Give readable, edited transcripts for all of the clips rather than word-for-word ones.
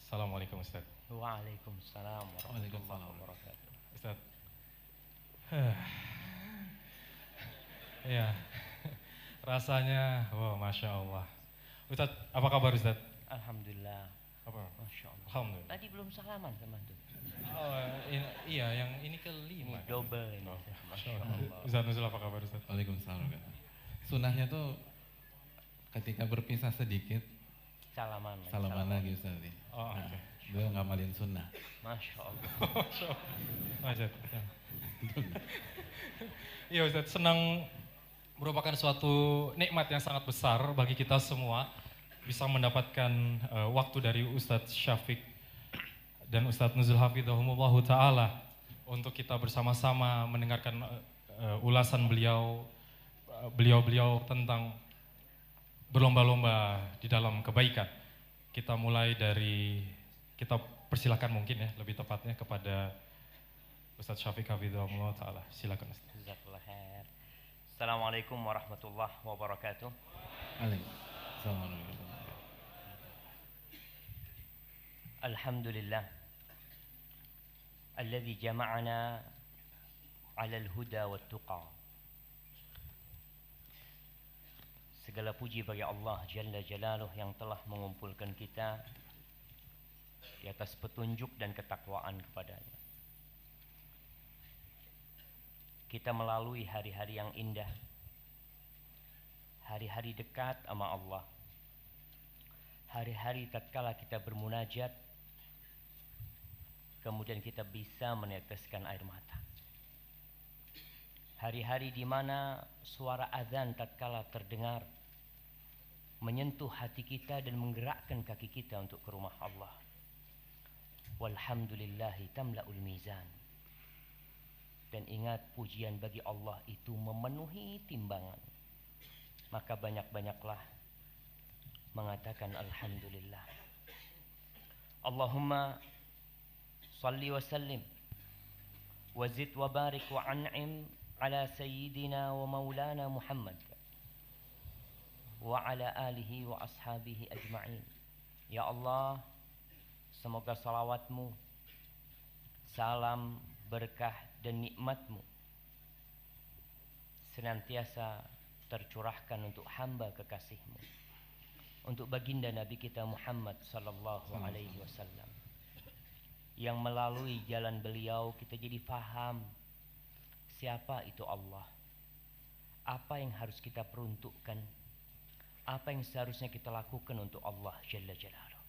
Assalamualaikum Ustaz. Waalaikumsalam warahmatullahi wabarakatuh. Ustaz. Ya, rasanya, wow, Masya Allah. Ustaz, apa kabar Ustaz? Alhamdulillah. Apa? Masya Allah. Alhamdulillah. Tadi belum salaman sama tuh. Oh, iya, yang ini kelima. Ini double ini. Oh, Masya Allah. Ustaz Nuzul, apa kabar Ustaz? Waalaikumsalam. Sunnahnya tuh ketika berpisah sedikit Salaman. salaman lagi Ustaz. Oh, oke. Beliau ngamalin sunnah. Masya Allah. Masya Allah. Iya Ustaz, senang, merupakan suatu nikmat yang sangat besar bagi kita semua bisa mendapatkan waktu dari Ustadz Syafiq dan Ustadz Nuzul Hafidhahumullah Ta'ala untuk kita bersama-sama mendengarkan ulasan beliau tentang berlomba-lomba di dalam kebaikan. Kita mulai dari, kita persilakan mungkin ya lebih tepatnya kepada Ustadz Syafiq Hafidhahumullah Ta'ala. Silakan Ustadz. Jazakallah khair. Assalamualaikum warahmatullahi wabarakatuh. Waalaikumsalam. Alhamdulillah. Alladzi jama'ana 'alal huda wat tuqa. Segala puji bagi Allah Jalla Jalaluh yang telah mengumpulkan kita di atas petunjuk dan ketakwaan kepadanya. Kita melalui hari-hari yang indah, hari-hari dekat sama Allah, hari-hari tatkala kita bermunajat, kemudian kita bisa meneteskan air mata. Hari-hari di mana suara azan tatkala terdengar menyentuh hati kita dan menggerakkan kaki kita untuk ke rumah Allah. Walhamdulillahi tamla'ul mizan. Dan ingat, pujian bagi Allah itu memenuhi timbangan. Maka banyak-banyaklah mengatakan alhamdulillah. Allahumma salli wa sallim wa zid wa barik wa an'im ala sayyidina wa maulana Muhammad wa ala alihi wa ashabihi ajma'in. Ya Allah, semoga salawatmu, salam, berkah dan nikmatmu senantiasa tercurahkan untuk hamba kekasihmu, untuk baginda Nabi kita Muhammad sallallahu alaihi wasallam, yang melalui jalan beliau kita jadi faham siapa itu Allah, apa yang harus kita peruntukkan, apa yang seharusnya kita lakukan untuk Allah Jalla Jalaluh.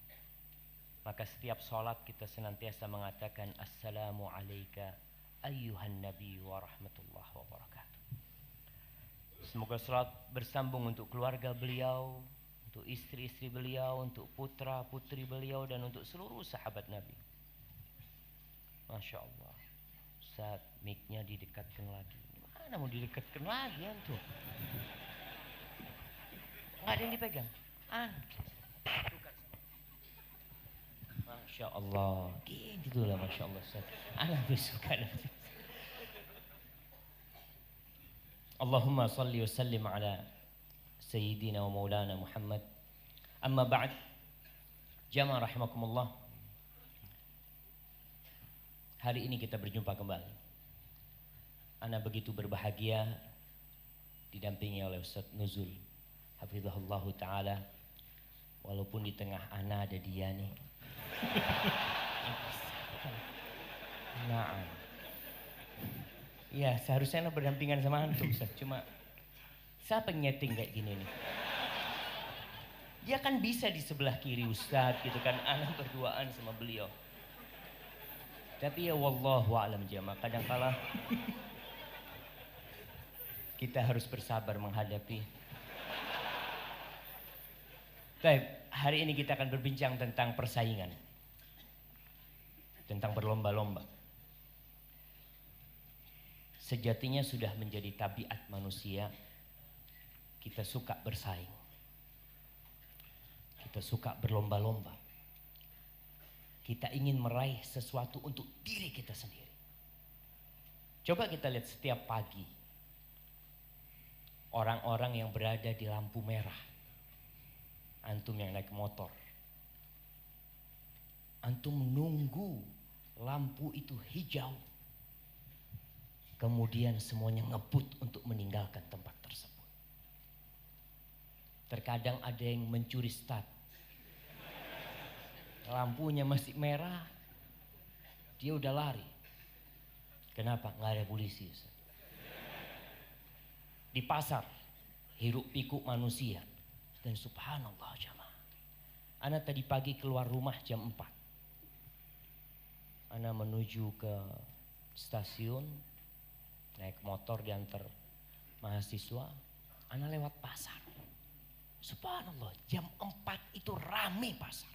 Maka setiap salat kita senantiasa mengatakan assalamu alayka ayyuhan nabi wa rahmatullahi wa barakatuh. Semoga salat bersambung untuk keluarga beliau, untuk istri-istri beliau, untuk putra-putri beliau, dan untuk seluruh sahabat Nabi. Masya Allah. Saat mic-nya didekatkan lagi. Mana mau didekatkan lagi antum? Nggak ada yang dipegang. Masya Allah. Gitulah Masya Allah. Anak bersuka. Allahumma salli wa sallim ala Sayyidina wa Maulana Muhammad. Amma ba'd. Jamaah rahimakumullah. Hari ini kita berjumpa kembali. Ana begitu berbahagia didampingi oleh Ustaz Nuzul hafizahullah ta'ala. Walaupun di tengah ana ada dia nih. Nah, ya seharusnya ana berdampingan sama antum Ustaz. Cuma siapa yang nyeting kayak gini nih? Dia kan bisa di sebelah kiri Ustaz gitu kan, ana berduaan sama beliau. Tapi ya wallahu a'lam jamaah, kadangkala kita harus bersabar menghadapi. Baik, hari ini kita akan berbincang tentang persaingan, tentang berlomba-lomba. Sejatinya sudah menjadi tabiat manusia, kita suka bersaing, kita suka berlomba-lomba, kita ingin meraih sesuatu untuk diri kita sendiri. Coba kita lihat setiap pagi orang-orang yang berada di lampu merah. Antum yang naik motor, Antum nunggu lampu itu hijau. Kemudian semuanya ngebut untuk meninggalkan tempat tersebut. Terkadang ada yang mencuri start. Lampunya masih merah, dia udah lari. Kenapa? Nggak ada polisi. Ustaz. Di pasar, hiruk pikuk manusia. Dan subhanallah jamaah. Ana tadi pagi keluar rumah jam 4. Ana menuju ke stasiun, naik motor diantar mahasiswa. Ana lewat pasar. Subhanallah, jam 4 itu rame pasar.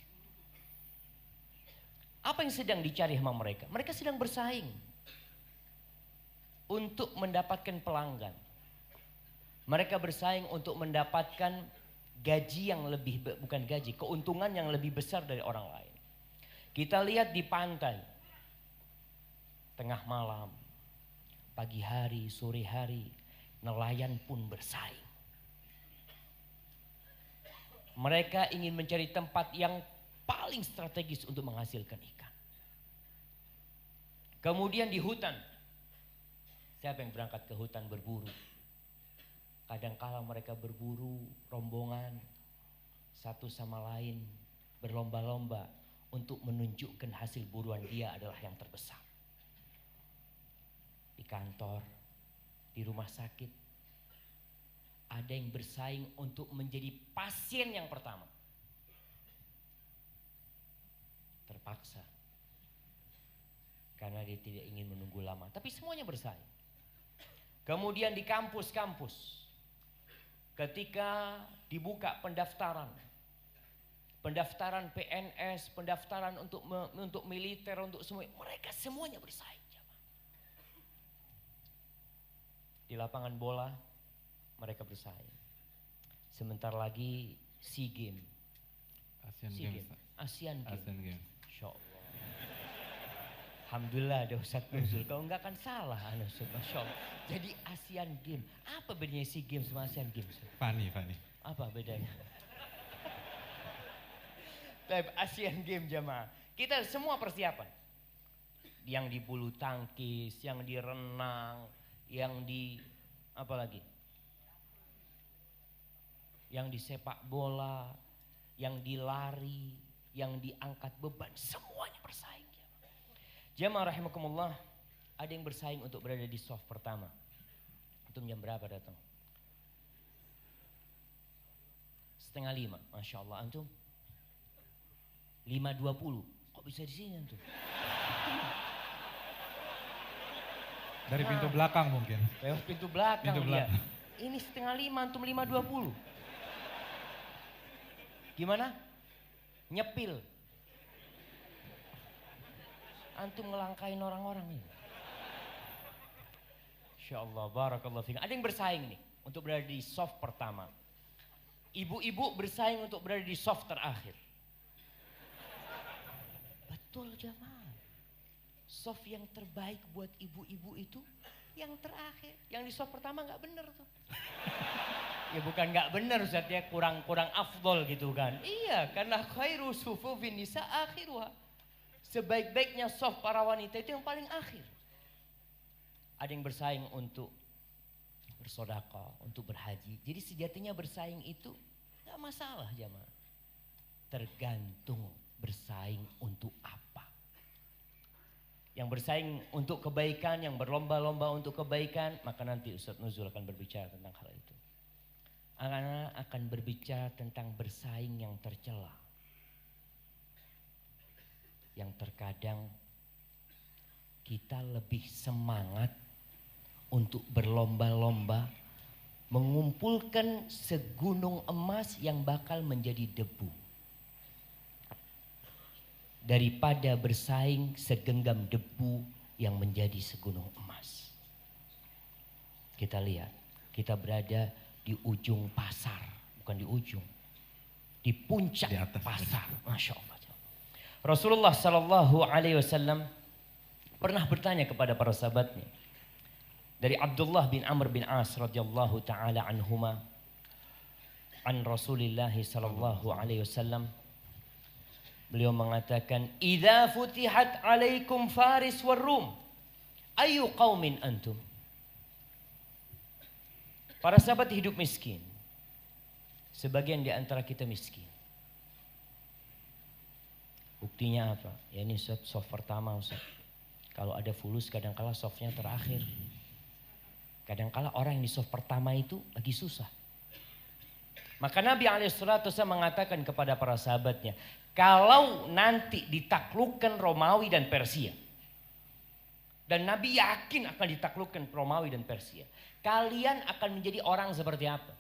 Apa yang sedang dicari sama mereka? Mereka sedang bersaing untuk mendapatkan pelanggan. Mereka bersaing untuk mendapatkan gaji yang lebih, bukan gaji, keuntungan yang lebih besar dari orang lain. Kita lihat di pantai, tengah malam, pagi hari, sore hari, nelayan pun bersaing. Mereka ingin mencari tempat yang paling strategis untuk menghasilkan ikan. Kemudian di hutan, siapa yang berangkat ke hutan berburu? Kadangkala mereka berburu rombongan, satu sama lain berlomba-lomba untuk menunjukkan hasil buruan dia adalah yang terbesar. Di kantor, di rumah sakit, ada yang bersaing untuk menjadi pasien yang pertama. Terpaksa. Karena dia tidak ingin menunggu lama. Tapi semuanya bersaing. Kemudian di kampus-kampus. Ketika dibuka pendaftaran. Pendaftaran PNS, pendaftaran untuk militer, untuk semua. Mereka semuanya bersaing. Di lapangan bola mereka bersaing. Sebentar lagi SEA Games. Asian Games. Insya Allah. Alhamdulillah ada Ustadz Nuzul. Kalau enggak kan salah Ustadz. Masya Allah. Jadi Asian Games. Apa bedanya SEA Games sama Asian Games? Fani. Apa bedanya? Tapi Asian Games jamaah. Kita semua persiapan. Yang di bulu tangkis, yang di renang, yang di apa lagi? Yang di sepak bola, yang di lari, yang diangkat beban, semuanya bersaing. Jamaah rahimakumullah, ada yang bersaing untuk berada di soft pertama. Antum jam berapa datang? 4:30, Masya Allah. Antum 5:20, kok bisa di sini antum? Dari pintu belakang mungkin. Lewat pintu belakang dia. Ini 4:30, antum 5:20. Gimana? Nyepil. Antum ngelangkain orang-orang ini. Insya Allah, barakallahu fiikum. Ada yang bersaing nih untuk berada di soft pertama. Ibu-ibu bersaing untuk berada di soft terakhir. Betul jamaah. Soft yang terbaik buat ibu-ibu itu yang terakhir. Yang di soft pertama nggak bener tuh. Ya bukan nggak bener Ustaz ya, kurang afdol gitu kan. Iya, karena khairu sufufin nisa akhiruha. Sebaik-baiknya soft para wanita itu yang paling akhir. Ada yang bersaing untuk bersedekah, untuk berhaji. Jadi sejatinya bersaing itu gak masalah jamaah. Tergantung bersaing untuk apa. Yang bersaing untuk kebaikan, yang berlomba-lomba untuk kebaikan, maka nanti Ustadz Nuzul akan berbicara tentang hal itu. Akan berbicara tentang bersaing yang tercela. Yang terkadang kita lebih semangat untuk berlomba-lomba mengumpulkan segunung emas yang bakal menjadi debu daripada bersaing segenggam debu yang menjadi segunung emas. Kita lihat, kita berada di ujung pasar, bukan di ujung, di puncak di atas pasar, Masya Allah. Rasulullah Sallallahu Alaihi Wasallam pernah bertanya kepada para sahabatnya dari Abdullah bin Amr bin As radhiyallahu taala anhuma an Rasulillah Sallallahu Alaihi Wasallam Beliau mengatakan, "Idza futihat 'alaikum Faris war Rum, ayu qaumin antum?" Para sahabat hidup miskin. Sebagian di antara kita miskin. Buktinya apa? Ya ini soft pertama Ustaz. Kalau ada fulus kadangkala softnya terakhir. Kadangkala orang yang di soft pertama itu lagi susah. Maka Nabi alaihissalatu wassalam mengatakan kepada para sahabatnya, kalau nanti ditaklukkan Romawi dan Persia, dan Nabi yakin akan ditaklukkan Romawi dan Persia, kalian akan menjadi orang seperti apa?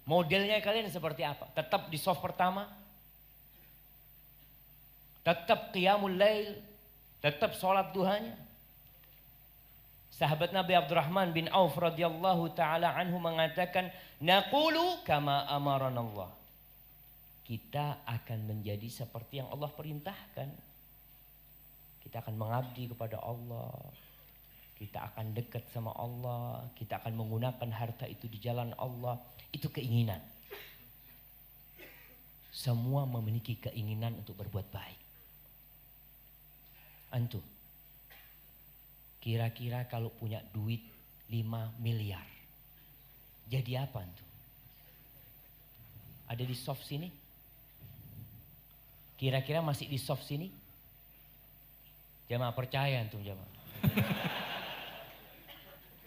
Modelnya kalian seperti apa? Tetap di soft pertama? Tetap qiyamul lail? Tetap sholat duhanya? Sahabat Nabi Abdurrahman bin Auf radhiyallahu taala anhu mengatakan, naqulu kama amaranallah. Kita akan menjadi seperti yang Allah perintahkan. Kita akan mengabdi kepada Allah. Kita akan dekat sama Allah. Kita akan menggunakan harta itu di jalan Allah. Itu keinginan. Semua memiliki keinginan untuk berbuat baik. Antum, kira-kira kalau punya duit 5 miliar, jadi apa antum? Ada di soft sini? Kira-kira masih di soft sini? Jamaah percaya antum jamaah.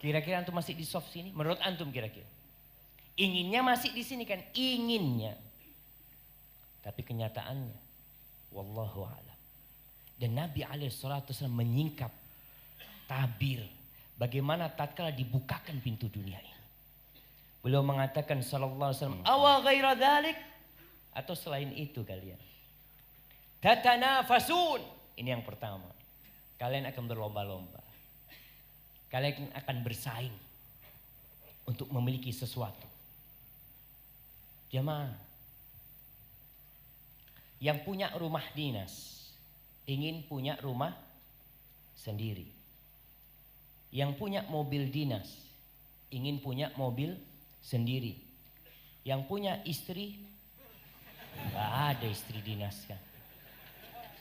Kira-kira antum masih di soft sini? Menurut antum kira-kira? Inginnya masih di sini kan? Inginnya. Tapi kenyataannya, wallahu a'lam. Dan Nabi alaihissalatu wassalam menyingkap tabir bagaimana tatkala dibukakan pintu dunia ini. Beliau mengatakan sallallahu alaihi wasallam, awa ghaira dzalik, atau selain itu kalian tatanafasun. Ini yang pertama. Kalian akan berlomba-lomba. Kalian akan bersaing untuk memiliki sesuatu. Jamaah, yang punya rumah dinas ingin punya rumah sendiri. Yang punya mobil dinas ingin punya mobil sendiri. Yang punya istri, nggak ada istri dinas kan,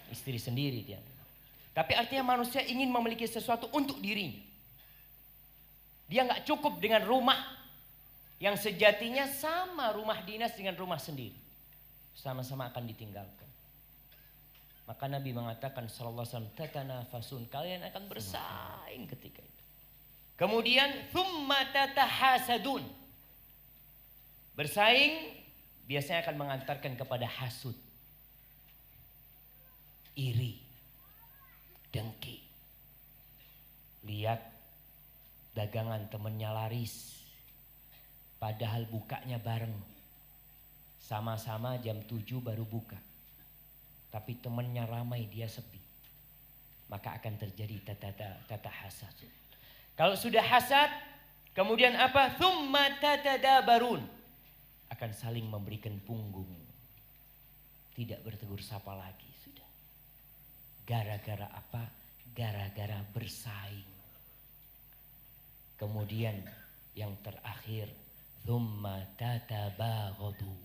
istri sendiri dia. Tapi artinya manusia ingin memiliki sesuatu untuk dirinya. Dia nggak cukup dengan rumah yang sejatinya sama rumah dinas dengan rumah sendiri, sama-sama akan ditinggalkan. Maka Nabi mengatakan sallallahu alaihi wasallam, tatanafasun, kalian akan bersaing ketika itu. Kemudian thumma tatahasadun. Bersaing biasanya akan mengantarkan kepada hasud, iri, dengki. Lihat dagangan temennya laris, padahal bukanya bareng. Sama-sama jam 7 baru buka. Tapi temannya ramai, dia sepi. Maka akan terjadi tata hasad. Kalau sudah hasad, kemudian apa? Thumma tatadabarun. Akan saling memberikan punggung. Tidak bertegur sapa lagi. Sudah. Gara-gara apa? Gara-gara bersaing. Kemudian yang terakhir, thumma tatabaghadu.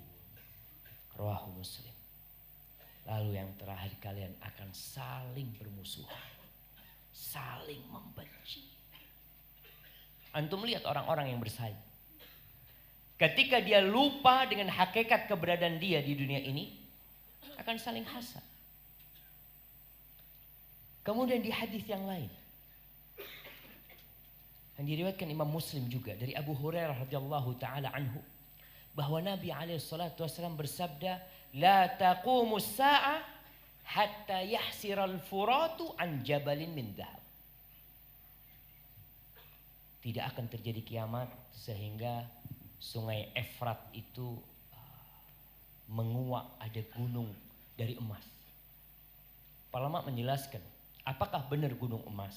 Rawahu Muslim. Lalu yang terakhir, kalian akan saling bermusuhan, saling membenci. Antum lihat orang-orang yang bersaing. Ketika dia lupa dengan hakikat keberadaan dia di dunia ini, akan saling hasad. Kemudian di hadis yang lain, yang diriwayatkan Imam Muslim juga dari Abu Hurairah radhiyallahu taala anhu, bahwa Nabi alaihissalatu wassalam bersabda, la taqumus sa'ah hatta yahsiral furatu an jabalin min dhahab. Tidak akan terjadi kiamat sehingga sungai Efrat itu menguak ada gunung dari emas. Para ulama menjelaskan, apakah benar gunung emas?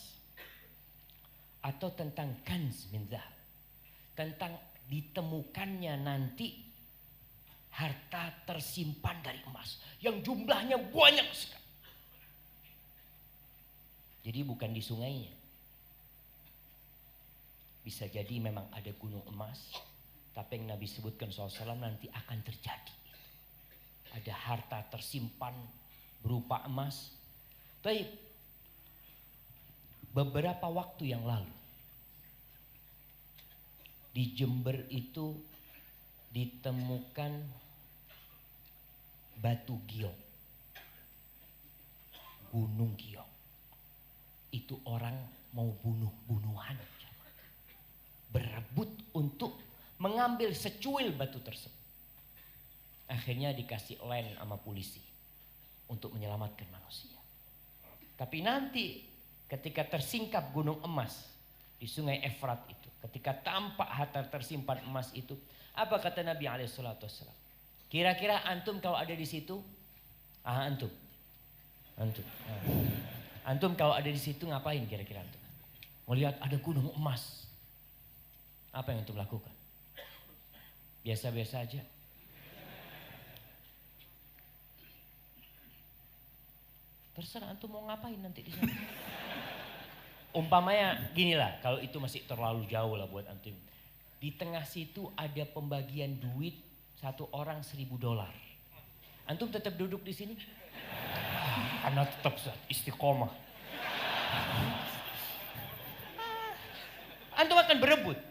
Atau tentang kanz min dhahab, tentang ditemukannya nanti harta tersimpan dari emas yang jumlahnya banyak sekali. Jadi bukan di sungainya. Bisa jadi memang ada gunung emas, tapi yang Nabi sebutkan SAW nanti akan terjadi. ada harta tersimpan berupa emas. Baik, beberapa waktu yang lalu di Jember itu ditemukan batu giok, gunung giok. Itu orang mau bunuh-bunuhan, berebut untuk mengambil secuil batu tersebut. Akhirnya dikasih land sama polisi untuk menyelamatkan manusia. Tapi nanti ketika tersingkap gunung emas di sungai Efrat itu, ketika tampak harta tersimpan emas itu, apa kata Nabi SAW? Kira-kira antum kalau ada di situ, antum kalau ada di situ ngapain kira-kira antum? Melihat ada gunung emas, apa yang antum lakukan? Biasa-biasa aja. Terserah antum mau ngapain nanti di sana. Umpamanya ginilah, kalau itu masih terlalu jauh lah buat antum. Di tengah situ ada pembagian duit, satu orang $1.000. Antum tetap duduk di sini? Karena tetap istiqomah. Antum akan berebut.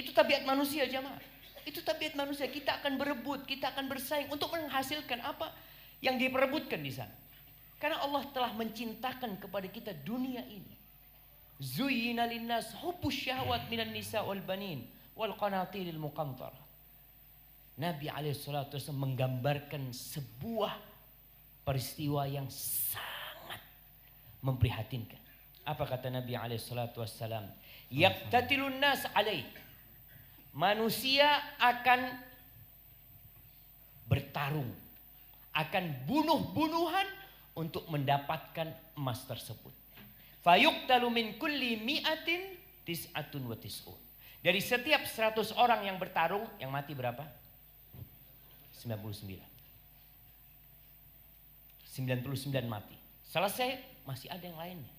Itu tabiat manusia jamaah. Itu tabiat manusia. Kita akan berebut, kita akan bersaing untuk menghasilkan apa yang diperebutkan di sana. Karena Allah telah mencintakan kepada kita dunia ini. Zuyyina linnas hubbus syahwat minan nisa wal banin wal qanatiril muqantarah. Nabi SAW menggambarkan sebuah peristiwa yang sangat memprihatinkan. Apa kata Nabi SAW? Yaqtatilun nas alaih. Manusia akan bertarung, akan bunuh-bunuhan untuk mendapatkan emas tersebut. Fayuqtalu min kulli mi'atin tis'atun wa tis'un. Dari setiap 100 orang yang bertarung, yang mati berapa? 99. 99 mati. Selesai, masih ada yang lainnya.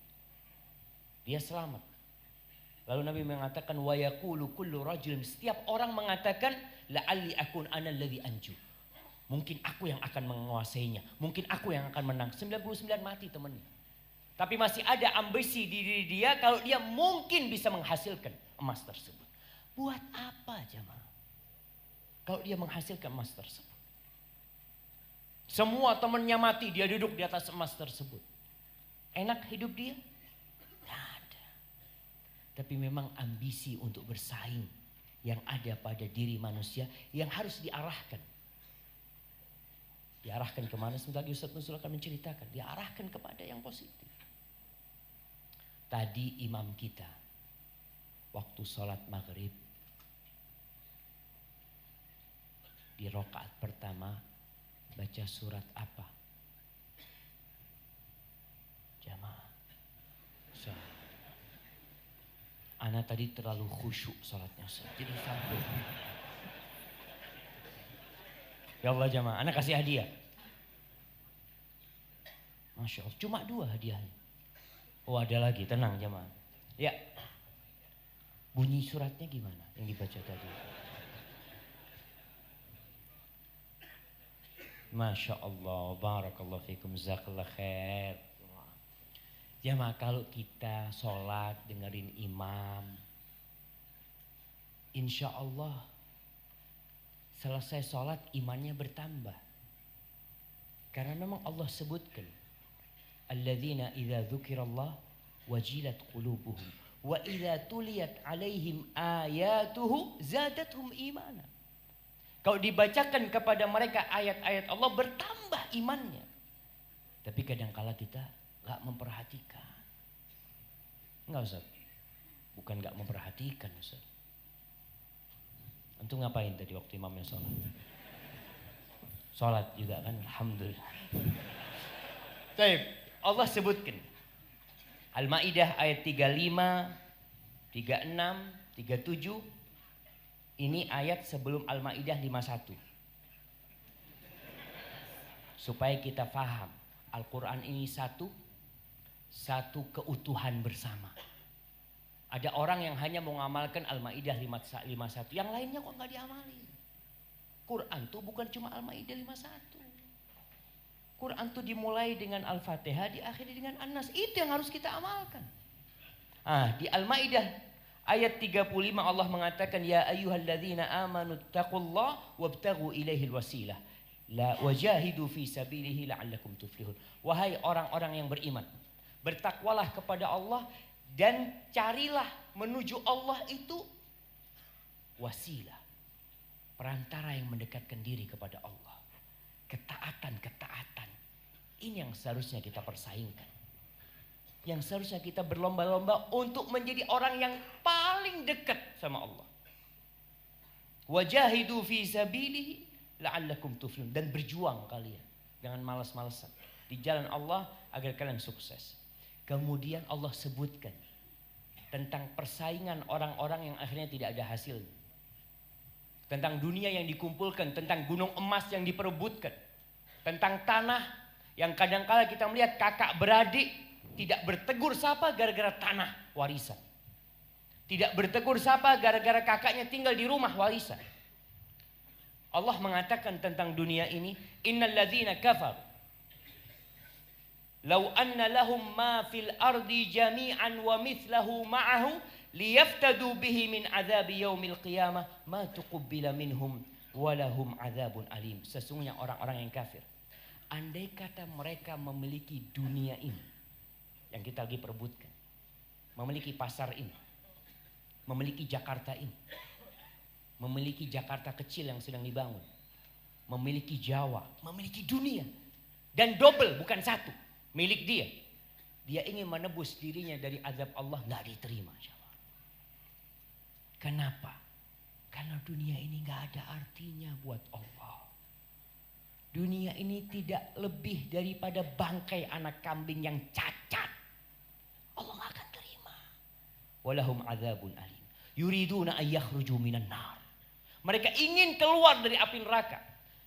Dia selamat. Lalu Nabi mengatakan wa yaqulu kullu rajulin, setiap orang mengatakan la'alli akun ana alladhi anju. Mungkin aku yang akan menguasainya, mungkin aku yang akan menang. 99 mati temannya. Tapi masih ada ambisi di diri dia kalau dia mungkin bisa menghasilkan emas tersebut. Buat apa jemaah? Kalau dia menghasilkan emas tersebut. Semua temannya mati, dia duduk di atas emas tersebut. Enak hidup dia? Tidak ada. Tapi memang ambisi untuk bersaing yang ada pada diri manusia yang harus diarahkan. Diarahkan kemana? Sebentar lagi Ustaz Nuzul akan menceritakan. Diarahkan kepada yang positif. Tadi imam kita waktu sholat maghrib di rakaat pertama baca surat apa? Jamaah. Ana tadi terlalu khusyuk sholatnya Ustaz. Jadi sampai. Ya Allah jamaah, ana kasih hadiah. Masya Allah, cuma 2 hadiahnya. Oh ada lagi, tenang jamaah. Ya, bunyi suratnya gimana yang dibaca tadi? Masya Allah, barakallahu fikum, jazakallah khair. Jamaah kalau kita sholat dengerin imam, insya Allah selesai sholat imannya bertambah. Karena memang Allah sebutkan, alladzina idza dzukirallah wajilat qulubuhum wa idza tuliyat alaihim ayatuhu zadatuhum imana. Kalau dibacakan kepada mereka ayat-ayat Allah bertambah imannya. Tapi kadangkala kita enggak memperhatikan. Enggak Ustaz. Bukan enggak memperhatikan Ustaz. Antum ngapain tadi waktu imamnya sholat? Sholat juga kan, alhamdulillah. Baik. Allah sebutkan Al-Maidah ayat 35, 36, 37. Ini ayat sebelum Al-Maidah 51. Supaya kita faham Al-Quran ini satu keutuhan bersama. Ada orang yang hanya mengamalkan Al-Maidah 51, yang lainnya kok nggak diamalin. Quran tuh bukan cuma Al-Maidah 51. Quran itu dimulai dengan Al-Fatihah, diakhiri dengan An-Nas. Itu yang harus kita amalkan. Di Al-Maidah ayat 35 Allah mengatakan, ya ayyuhalladzina amanu taqullaha wabtaghu ilaihil wasilah la wajahidu fi sabilihi la'allakum tuflihun. Wahai orang-orang yang beriman, bertakwalah kepada Allah dan carilah menuju Allah itu wasilah, perantara yang mendekatkan diri kepada Allah. Ketaatan. Ini yang seharusnya kita persaingkan. Yang seharusnya kita berlomba-lomba untuk menjadi orang yang paling dekat sama Allah. Wajahidu fi sabilihi la'allakum tuflihun. Dan berjuang kalian. Jangan malas-malasan. Di jalan Allah agar kalian sukses. Kemudian Allah sebutkan tentang persaingan orang-orang yang akhirnya tidak ada hasilnya. Tentang dunia yang dikumpulkan, tentang gunung emas yang diperebutkan, tentang tanah yang kadang-kala kita melihat kakak beradik tidak bertegur sapa gara-gara tanah warisan. Tidak bertegur sapa gara-gara kakaknya tinggal di rumah warisan. Allah mengatakan tentang dunia ini, innal ladzina kafar law anna lahum ma fil ardi jami'an wa mithlahu ma'ahu liyaftadu bihi min adzabi yaumil qiyamah ma tuqbila minhum walahum adzabun alim. Sesungguhnya orang-orang yang kafir, andai kata mereka memiliki dunia ini yang kita lagi perebutkan, memiliki pasar ini, memiliki Jakarta ini, memiliki Jakarta kecil yang sedang dibangun, memiliki Jawa, memiliki dunia, dan double bukan satu milik dia. Dia ingin menebus dirinya dari azab Allah, nggak diterima. Kenapa? Karena dunia ini nggak ada artinya buat Allah. Dunia ini tidak lebih daripada bangkai anak kambing yang cacat. Allah nggak akan terima. Walahum adzabun alim. Yuriduna ayyakhruju minan nar. Mereka ingin keluar dari api neraka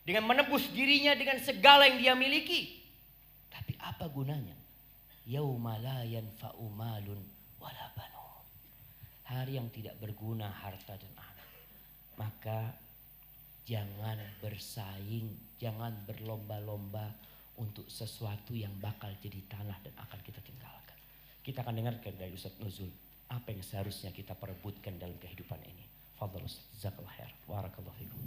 dengan menebus dirinya dengan segala yang dia miliki. Tapi apa gunanya? Yauma la yanfa'u malun wala banun. Hari yang tidak berguna harta dan anak. Maka jangan bersaing, jangan berlomba-lomba untuk sesuatu yang bakal jadi tanah dan akan kita tinggalkan. Kita akan dengarkan dari Ustaz Nuzul apa yang seharusnya kita perebutkan dalam kehidupan ini. Fadhal Ustaz, jazakallahu khair. Barakallahu fikum.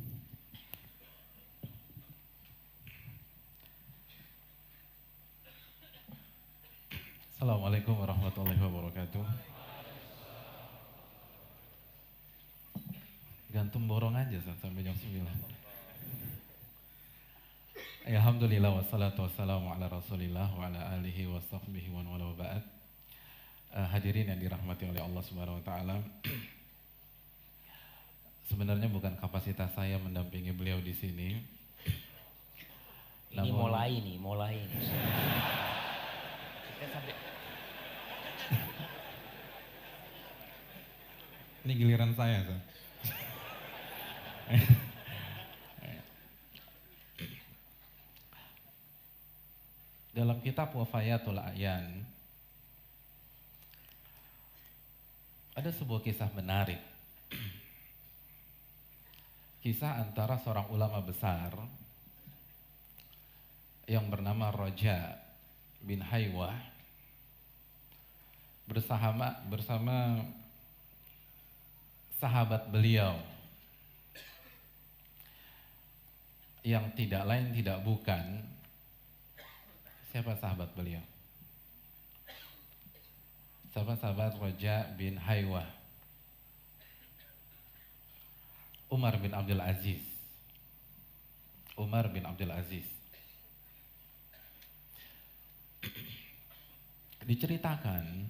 Assalamualaikum warahmatullahi wabarakatuh. Gantung borong aja sampai jam 9. Alhamdulillah wassalatu wassalamu ala Rasulillah wa ala alihi wa sahbihi wa wala ba'd. Hadirin yang dirahmati oleh Allah Subhanahu wa taala. Sebenarnya bukan kapasitas saya mendampingi beliau di sini. Ini mulai nih. Kita sampai Ini giliran saya, Ustaz. Dalam kitab Wafayatul A'yan ada sebuah kisah menarik. Kisah antara seorang ulama besar yang bernama Raja bin Haywah bersama sahabat beliau yang tidak lain tidak bukan, siapa sahabat beliau? Sahabat Raja bin Haywah, Umar bin Abdul Aziz. Diceritakan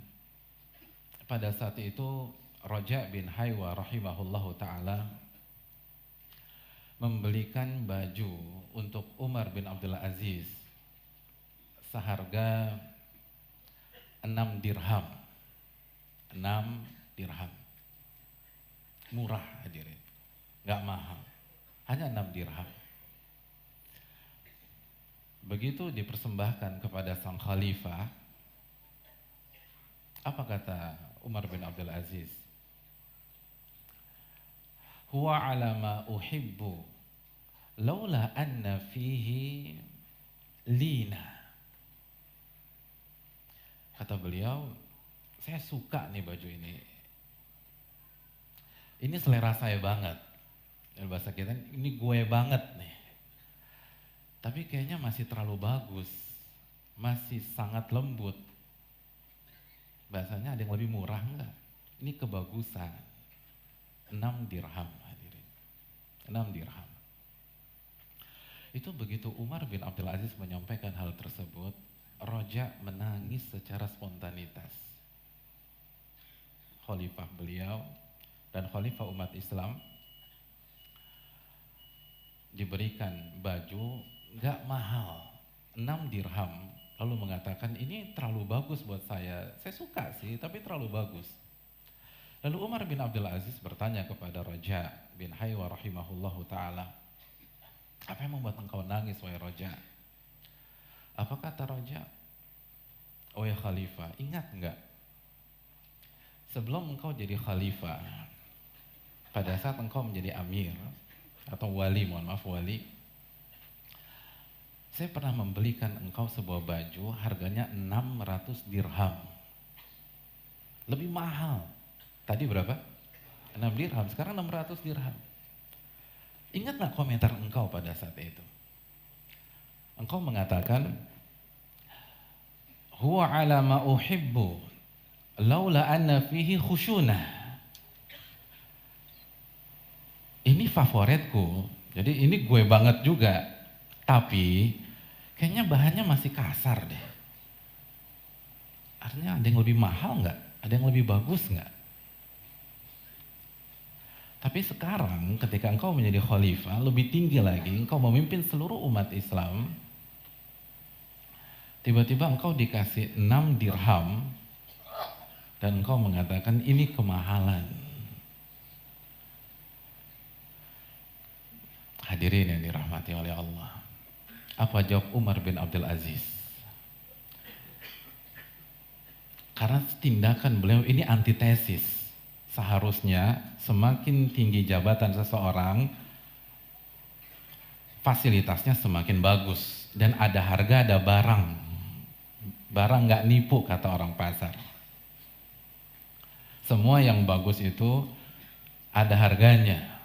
pada saat itu Raja bin Haywah rahimahullahu ta'ala membelikan baju untuk Umar bin Abdul Aziz seharga 6 dirham. 6 dirham. Murah hadirin. Gak mahal. Hanya 6 dirham. Begitu dipersembahkan kepada sang khalifah, apa kata Umar bin Abdul Aziz? Huwa ala ma uhibbu laula anna fihi lina. Kata beliau, saya suka nih baju ini. Ini selera saya banget. Dalam bahasa kita, ini gue banget nih. Tapi kayaknya masih terlalu bagus. Masih sangat lembut. Bahasanya ada yang lebih murah enggak? Ini kebagusan. 6 dirham hadirin. 6 dirham. Itu begitu Umar bin Abdul Aziz menyampaikan hal tersebut, Roja menangis secara spontanitas. Khalifah beliau dan khalifah umat Islam diberikan baju gak mahal, 6 dirham, lalu mengatakan ini terlalu bagus buat saya suka sih tapi terlalu bagus. Lalu Umar bin Abdul Aziz bertanya kepada Roja bin Haywa rahimahullahu ta'ala, apa yang membuat engkau nangis wahai Roja? Apa kata Roja? Oh ya khalifah, ingat enggak? Sebelum engkau jadi khalifah, pada saat engkau menjadi amir atau wali, wali, saya pernah membelikan engkau sebuah baju harganya 600 dirham. Lebih mahal. Tadi berapa? 6 dirham, sekarang 600 dirham. Ingat gak komentar engkau pada saat itu? Engkau mengatakan, huwa ala ma uhibbu laula anna fihi khusyunah. Ini favoritku, jadi ini gue banget juga. Tapi kayaknya bahannya masih kasar deh. Artinya ada yang lebih mahal nggak? Ada yang lebih bagus nggak? Tapi sekarang ketika engkau menjadi khalifah, lebih tinggi lagi, engkau memimpin seluruh umat Islam, tiba-tiba engkau dikasih 6 dirham dan engkau mengatakan ini kemahalan. Hadirin yang dirahmati oleh Allah. Apa jawab Umar bin Abdul Aziz? Karena tindakan beliau ini antitesis. Seharusnya semakin tinggi jabatan seseorang, fasilitasnya semakin bagus. Dan ada harga, ada barang. Barang nggak nipu kata orang pasar. Semua yang bagus itu ada harganya.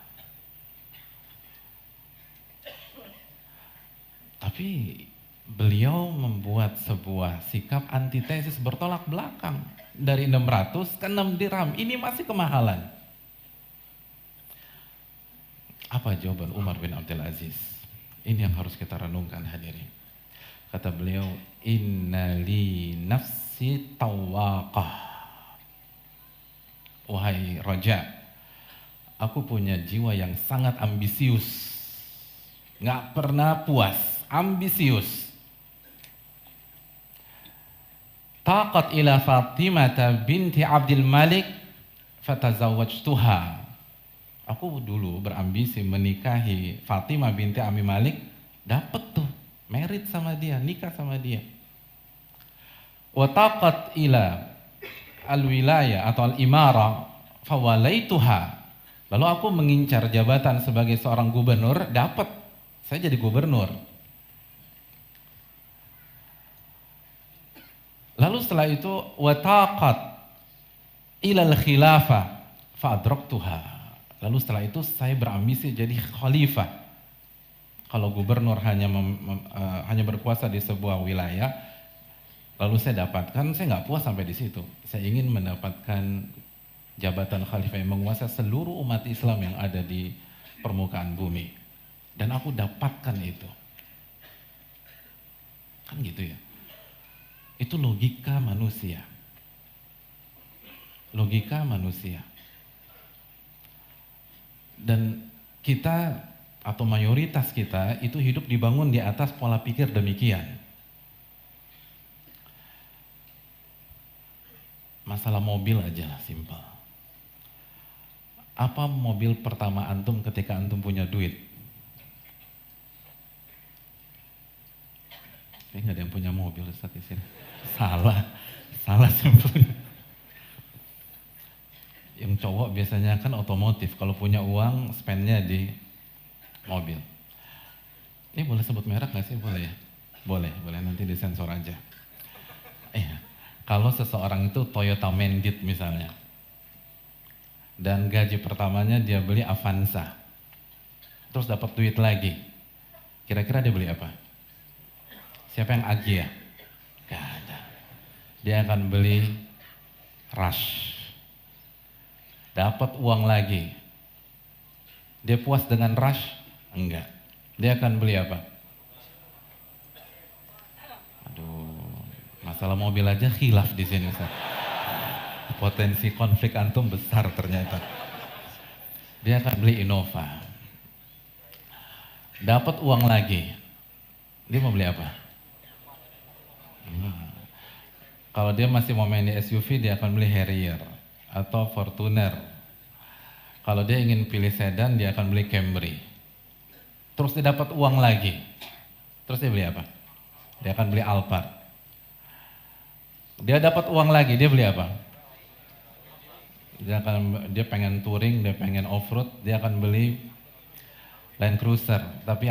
Tapi beliau membuat sebuah sikap antitesis bertolak belakang. Dari 600 ke 6 dirham, ini masih kemahalan. Apa jawaban Umar bin Abdul Aziz? Ini yang harus kita renungkan hadirin. Kata beliau, inna li nafsi tawaqah. Wahai Raja, aku punya jiwa yang sangat ambisius. Nggak pernah puas, ambisius. Taqat ila Fatimah binti Abdul Malik fatazawwajtuha. Aku dulu berambisi menikahi Fatimah binti Abi Malik, dapat tuh married sama dia, nikah sama dia. Wa taqat ila al-wilayah atau al-imara fawalaituha. Lalu aku mengincar jabatan sebagai seorang gubernur, dapat. Saya jadi gubernur. Lalu setelah itu wataqat ilal khilafah fa'adraktuha. Lalu setelah itu saya berambisi jadi khalifah. Kalau gubernur hanya berkuasa di sebuah wilayah, lalu saya dapatkan, saya nggak puas sampai di situ. Saya ingin mendapatkan jabatan khalifah yang menguasai seluruh umat Islam yang ada di permukaan bumi. Dan aku dapatkan itu. Kan gitu ya. Itu logika manusia. Logika manusia. Dan kita atau mayoritas kita itu hidup dibangun di atas pola pikir demikian. Masalah mobil aja lah, simpel. Apa mobil pertama antum ketika antum punya duit? Nggak ada yang punya mobil Ustaz di sini. Salah sebetulnya. Yang cowok biasanya kan otomotif, kalau punya uang spendnya di mobil. Ini boleh sebut merek nggak sih? Boleh ya? Boleh nanti disensor aja. Kalau seseorang itu Toyota Mandit misalnya, dan gaji pertamanya dia beli Avanza, terus dapat duit lagi, kira-kira dia beli apa? Siapa yang Agya? Gak ada. Dia akan beli Rush. Dapat uang lagi, dia puas dengan Rush? Enggak. Dia akan beli apa? Aduh, masalah mobil aja khilaf di sini, Ustaz. Potensi konflik antum besar ternyata. Dia akan beli Innova. Dapat uang lagi, dia mau beli apa? Kalau dia masih mau main di SUV, dia akan beli Harrier atau Fortuner. Kalau dia ingin pilih sedan, dia akan beli Camry. Terus dia dapat uang lagi, terus dia beli apa? Dia akan beli Alphard. Dia dapat uang lagi, dia beli apa? Dia pengen touring, dia pengen off-road, dia akan beli Land Cruiser, tapi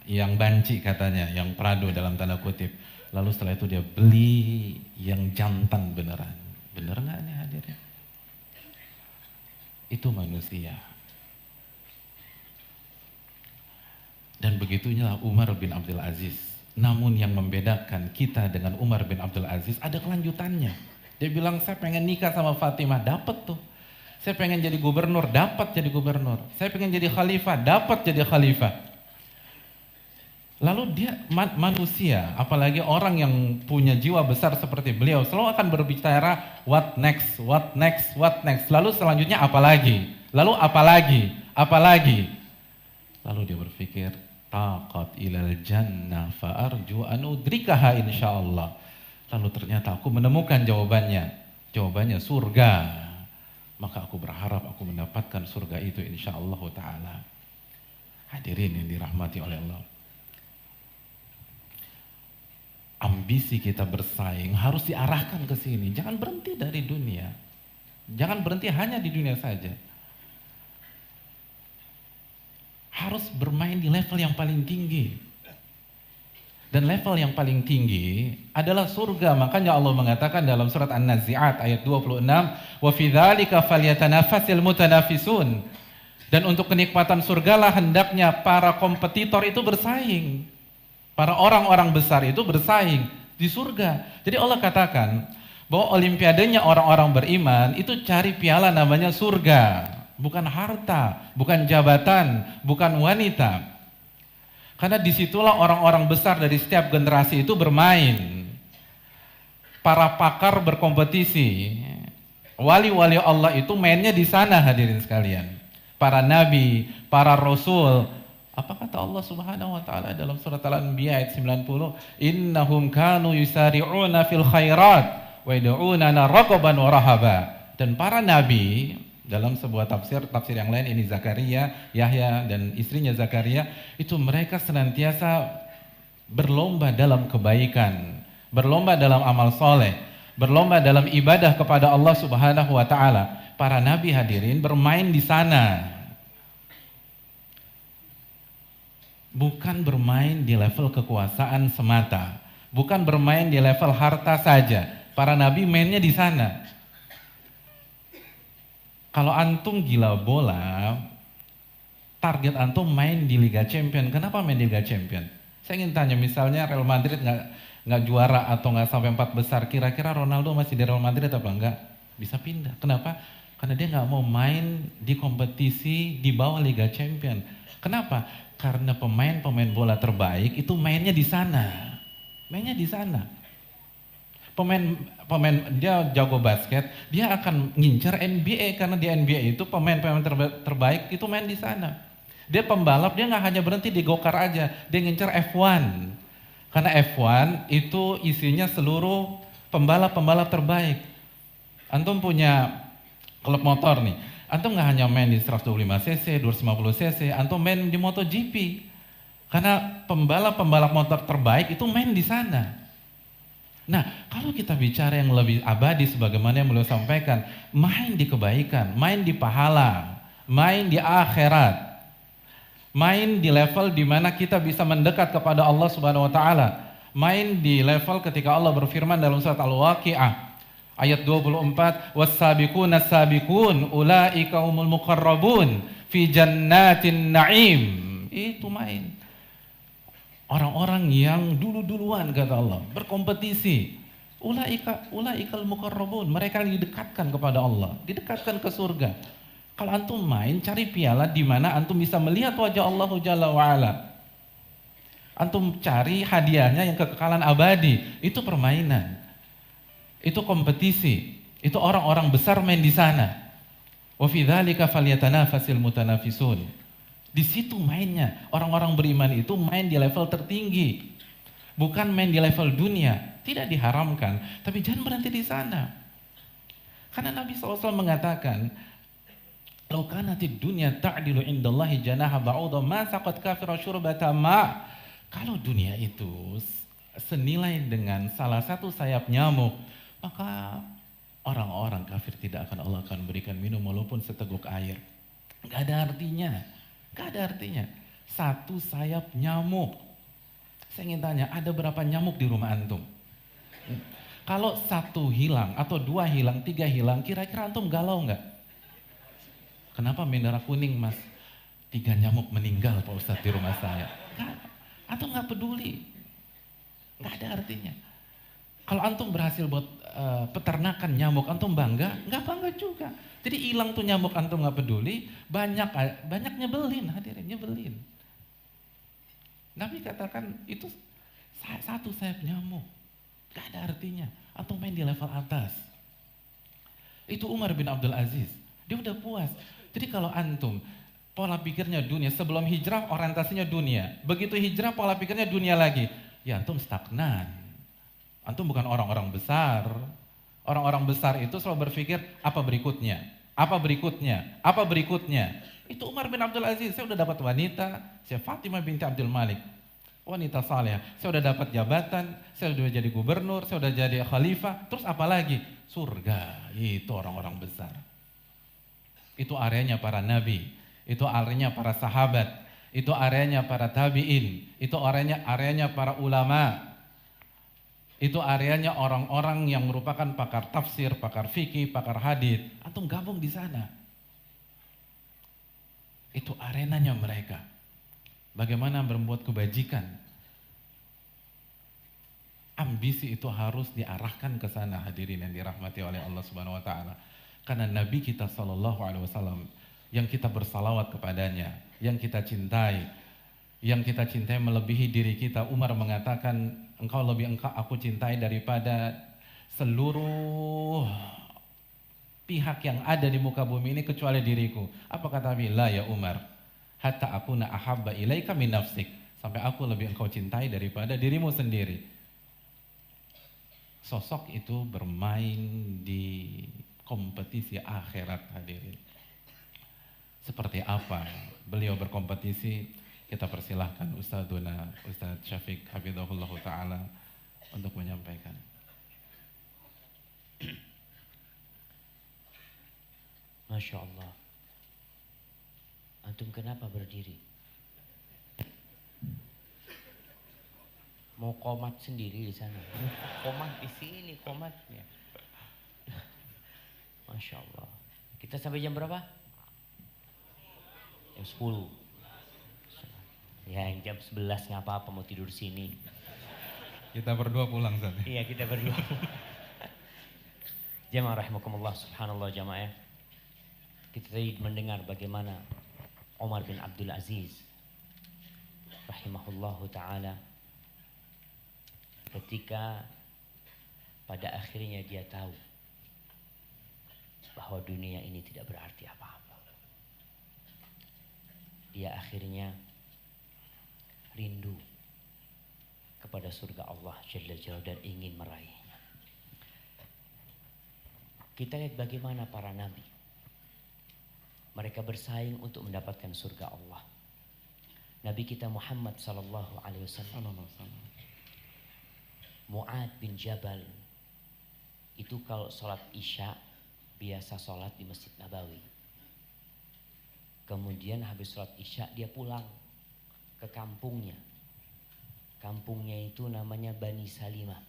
yang banci katanya, yang Prado dalam tanda kutip. Lalu setelah itu dia beli yang jantan beneran. Bener nggak nih hadirin? Itu manusia. Dan begitunya Umar bin Abdul Aziz. Namun yang membedakan kita dengan Umar bin Abdul Aziz ada kelanjutannya. Dia bilang, saya pengen nikah sama Fatimah, dapat tuh. Saya pengen jadi gubernur, dapat jadi gubernur. Saya pengen jadi khalifah, dapat jadi khalifah. Lalu dia manusia, apalagi orang yang punya jiwa besar seperti beliau, selalu akan berbicara what next, what next, what next. Lalu selanjutnya apa lagi? Lalu apa lagi? Apa lagi? Lalu dia berpikir, taqat ilal jannah fa'arju an udrikaha insyaallah. Lalu ternyata aku menemukan jawabannya. Jawabannya surga. Maka aku berharap aku mendapatkan surga itu insyaallah ta'ala. Hadirin yang dirahmati oleh Allah. Ambisi kita bersaing harus diarahkan ke sini. Jangan berhenti dari dunia. Jangan berhenti hanya di dunia saja. Harus bermain di level yang paling tinggi. Dan level yang paling tinggi adalah surga. Makanya Allah mengatakan dalam surat An-Nazi'at ayat 26, "Wa fi dzalika falyatanafasil mutanafisun." Dan untuk kenikmatan surgalah hendaknya para kompetitor itu bersaing. Para orang-orang besar itu bersaing di surga. Jadi Allah katakan bahwa olimpiadenya orang-orang beriman itu cari piala namanya surga. Bukan harta, bukan jabatan, bukan wanita. Karena disitulah orang-orang besar dari setiap generasi itu bermain. Para pakar berkompetisi. Wali-wali Allah itu mainnya di sana hadirin sekalian. Para nabi, para rasul. Apa kata Allah Subhanahu wa taala dalam surat Al-Anbiya ayat 90? Innahum kanu yusari'una fil khairat wa yad'unana raghaban wa rahaba. Dan para nabi dalam sebuah tafsir yang lain ini Zakaria, Yahya dan istrinya Zakaria, itu mereka senantiasa berlomba dalam kebaikan, berlomba dalam amal soleh, berlomba dalam ibadah kepada Allah Subhanahu wa taala. Para nabi hadirin bermain di sana. Bukan bermain di level kekuasaan semata, bukan bermain di level harta saja. Para nabi mainnya di sana. Kalau antum gila bola, target antum main di Liga Champion. Kenapa main di Liga Champion? Saya ingin tanya, misalnya Real Madrid nggak juara atau nggak sampai 4 besar, kira-kira Ronaldo masih di Real Madrid apa enggak? Bisa pindah. Kenapa? Karena dia nggak mau main di kompetisi di bawah Liga Champion. Kenapa? Karena pemain-pemain bola terbaik itu mainnya di sana. Mainnya di sana. Pemain dia jago basket, dia akan ngincar NBA karena di NBA itu pemain-pemain terbaik itu main di sana. Dia pembalap, dia nggak hanya berhenti di go-kart aja, dia ngincar F1. Karena F1 itu isinya seluruh pembalap-pembalap terbaik. Antum punya klub motor nih. Antum nggak hanya main di 125 cc, 250 cc, antum main di MotoGP. Karena pembalap-pembalap motor terbaik itu main di sana. Nah, kalau kita bicara yang lebih abadi sebagaimana yang beliau sampaikan, main di kebaikan, main di pahala, main di akhirat, main di level di mana kita bisa mendekat kepada Allah Subhanahu wa taala. main di level ketika Allah berfirman dalam surat Al-Waqi'ah ayat 24, was-sabiquna as-sabiqun ulaika humul muqarrabun fi jannatin na'im. Itu main. Orang-orang yang dulu-duluan kata Allah, berkompetisi. Ulaikal muqarrabun, mereka yang didekatkan kepada Allah, didekatkan ke surga. Kalau antum main cari piala di mana antum bisa melihat wajah Allah Jalla wa Ala. Antum cari hadiahnya yang kekekalan abadi, itu permainan. Itu kompetisi. Itu orang-orang besar main di sana. Wa fi dzalika falyatanafasil mutanafisun. Di situ mainnya. Orang-orang beriman itu main di level tertinggi. Bukan main di level dunia. Tidak diharamkan, tapi jangan berhenti di sana. Karena Nabi SAW mengatakan, "Lau kanatid dunya ta'dilu indallahi janaha ba'udha ma saqat kafira syurbata ma." Kalau dunia itu senilai dengan salah satu sayap nyamuk, maka orang-orang kafir tidak akan Allah akan berikan minum walaupun seteguk air. Gak ada artinya. Gak ada artinya. Satu sayap nyamuk. Saya ingin tanya, ada berapa nyamuk di rumah antum? Kalau satu hilang atau dua hilang, tiga hilang, kira-kira antum galau nggak? Kenapa bendera kuning mas? 3 nyamuk meninggal Pak Ustadz di rumah saya. Atau nggak peduli, nggak ada artinya. Kalau antum berhasil buat peternakan nyamuk, antum bangga? Nggak bangga juga. Jadi hilang tuh nyamuk antum nggak peduli, banyak nyebelin, hadirin nyebelin. Nabi katakan itu satu sayap nyamuk, nggak ada artinya. Antum main di level atas. Itu Umar bin Abdul Aziz, dia udah puas. Jadi kalau antum pola pikirnya dunia, sebelum hijrah orientasinya dunia. Begitu hijrah pola pikirnya dunia lagi. Ya antum stagnan. Antum bukan orang-orang besar. Orang-orang besar itu selalu berpikir apa berikutnya? Apa berikutnya? Apa berikutnya? Itu Umar bin Abdul Aziz. Saya udah dapat wanita, saya Fatimah binti Abdul Malik. Wanita saleh. Saya udah dapat jabatan, saya udah jadi gubernur, saya udah jadi khalifah. Terus apa lagi? Surga. Itu orang-orang besar. Itu areanya para nabi. Itu areanya para sahabat, itu areanya para tabi'in, itu areanya para ulama, itu areanya orang-orang yang merupakan pakar tafsir, pakar fikih, pakar hadis. Antum gabung di sana. Itu arenanya mereka. Bagaimana berbuat kebajikan. Ambisi itu harus diarahkan ke sana hadirin yang dirahmati oleh Allah Subhanahu wa taala. Karena Nabi kita sallallahu alaihi wasallam yang kita bersalawat kepadanya, yang kita cintai melebihi diri kita. Umar mengatakan, engkau aku cintai daripada seluruh pihak yang ada di muka bumi ini kecuali diriku. Apa kata Nabi? La ya Umar, hatta akuna ahabba ilaika min nafsik. Sampai aku lebih engkau cintai daripada dirimu sendiri. Sosok itu bermain di kompetisi akhirat hadirin. Seperti apa beliau berkompetisi, kita persilahkan Ustaz Syafiq Hafizahullah Ta'ala untuk menyampaikan. Masya Allah. Antum kenapa berdiri? Mau komat sendiri di sana? Komat di sini komatnya. Masya Allah. Kita sampai jam berapa? Jam 10. Ya jam 11 nggak apa-apa mau tidur sini. Kita berdua pulang Ustaz. Iya kita berdua. Jamaah rahimakumullah, subhanallah jamaah. Kita tadi mendengar bagaimana Umar bin Abdul Aziz rahimahullahu ta'ala ketika pada akhirnya dia tahu bahwa dunia ini tidak berarti apa-apa. Dia akhirnya rindu kepada surga Allah Jalla Jalla dan ingin meraihnya. Kita lihat bagaimana para nabi. Mereka bersaing untuk mendapatkan surga Allah. Nabi kita Muhammad sallallahu alaihi wasallam. Mu'ad bin Jabal itu kalau sholat Isya biasa sholat di Masjid Nabawi. Kemudian habis sholat Isya dia pulang ke kampungnya. Kampungnya itu namanya Bani Salimah.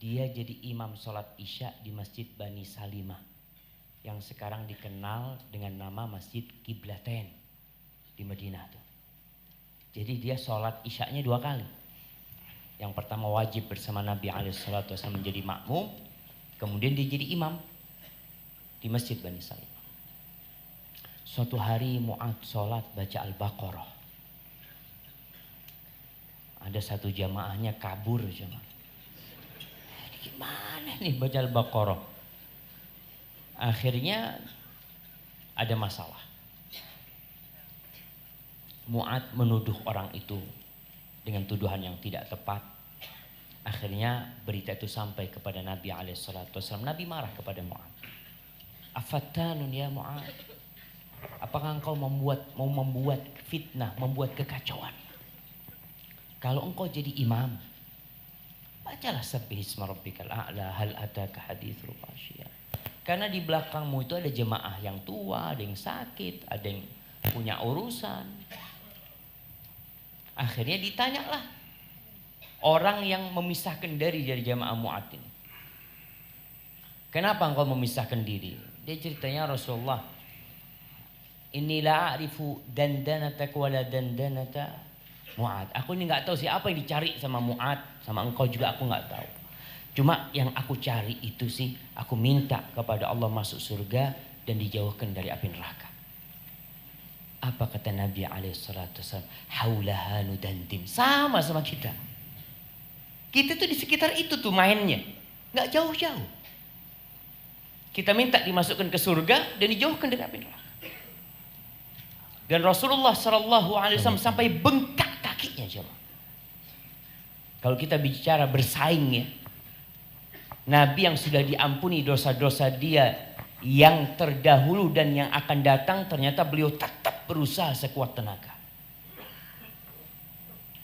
Dia jadi imam sholat isya di Masjid Bani Salimah yang sekarang dikenal dengan nama Masjid Qiblatain di Madinah tuh. Jadi dia sholat isyanya 2 kali. Yang pertama wajib bersama Nabi SAW menjadi makmum, kemudian dia jadi imam di Masjid Bani Salimah. Suatu hari Mu'ad sholat baca Al-Baqarah. Ada satu jamaahnya kabur jemaah. Gimana nih baca Al-Baqarah? Akhirnya ada masalah. Mu'ad menuduh orang itu dengan tuduhan yang tidak tepat. Akhirnya berita itu sampai kepada Nabi SAW. Nabi marah kepada Mu'ad. Afattanun ya Mu'ad. Apakah engkau mau membuat fitnah, membuat kekacauan? Kalau engkau jadi imam, bacalah sabbihisma rabbikal a'la hal ataka haditsul ghasyiyah. Karena di belakangmu itu ada jemaah yang tua, ada yang sakit, ada yang punya urusan. Akhirnya ditanyalah orang yang memisahkan diri dari jamaah Mu'ad ini. Kenapa engkau memisahkan diri? Dia ceritanya, Rasulullah, inni la a'rifu dandanataka wala dandanata Mu'ad. Aku ini nggak tahu siapa yang dicari sama Mu'ad, sama engkau juga aku nggak tahu. Cuma yang aku cari itu sih, aku minta kepada Allah masuk surga dan dijauhkan dari api neraka. Apa kata Nabi SAW? Haulaha nudandim. Sama kita. Kita tuh di sekitar itu tuh mainnya, nggak jauh-jauh. Kita minta dimasukkan ke surga dan dijauhkan dari api neraka. Dan Rasulullah SAW sampai bengkak kakinya jemaah. Kalau kita bicara bersaing ya, Nabi yang sudah diampuni dosa-dosa dia yang terdahulu dan yang akan datang, ternyata beliau tetap berusaha sekuat tenaga.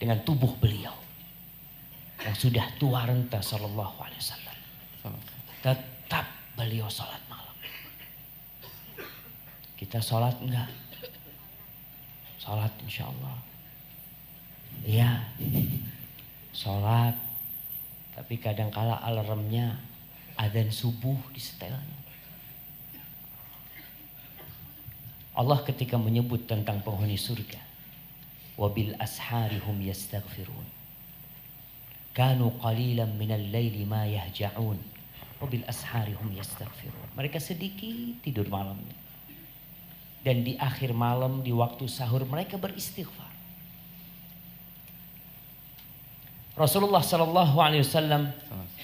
Dengan tubuh beliau yang sudah tua renta sallallahu alaihi wasallam. Tetap beliau sholat malam. Kita sholat enggak? Sholat insya Allah. Iya, sholat. Tapi kadangkala alarmnya adzan subuh di setelnya. Allah ketika menyebut tentang penghuni surga, wabil ashari hum yastaghfirun, kanu qalilan minal laili ma yahja'un, wabil ashari hum yastaghfirun. Mereka sedikit tidur malamnya. Dan di akhir malam, di waktu sahur, mereka beristighfar. Rasulullah SAW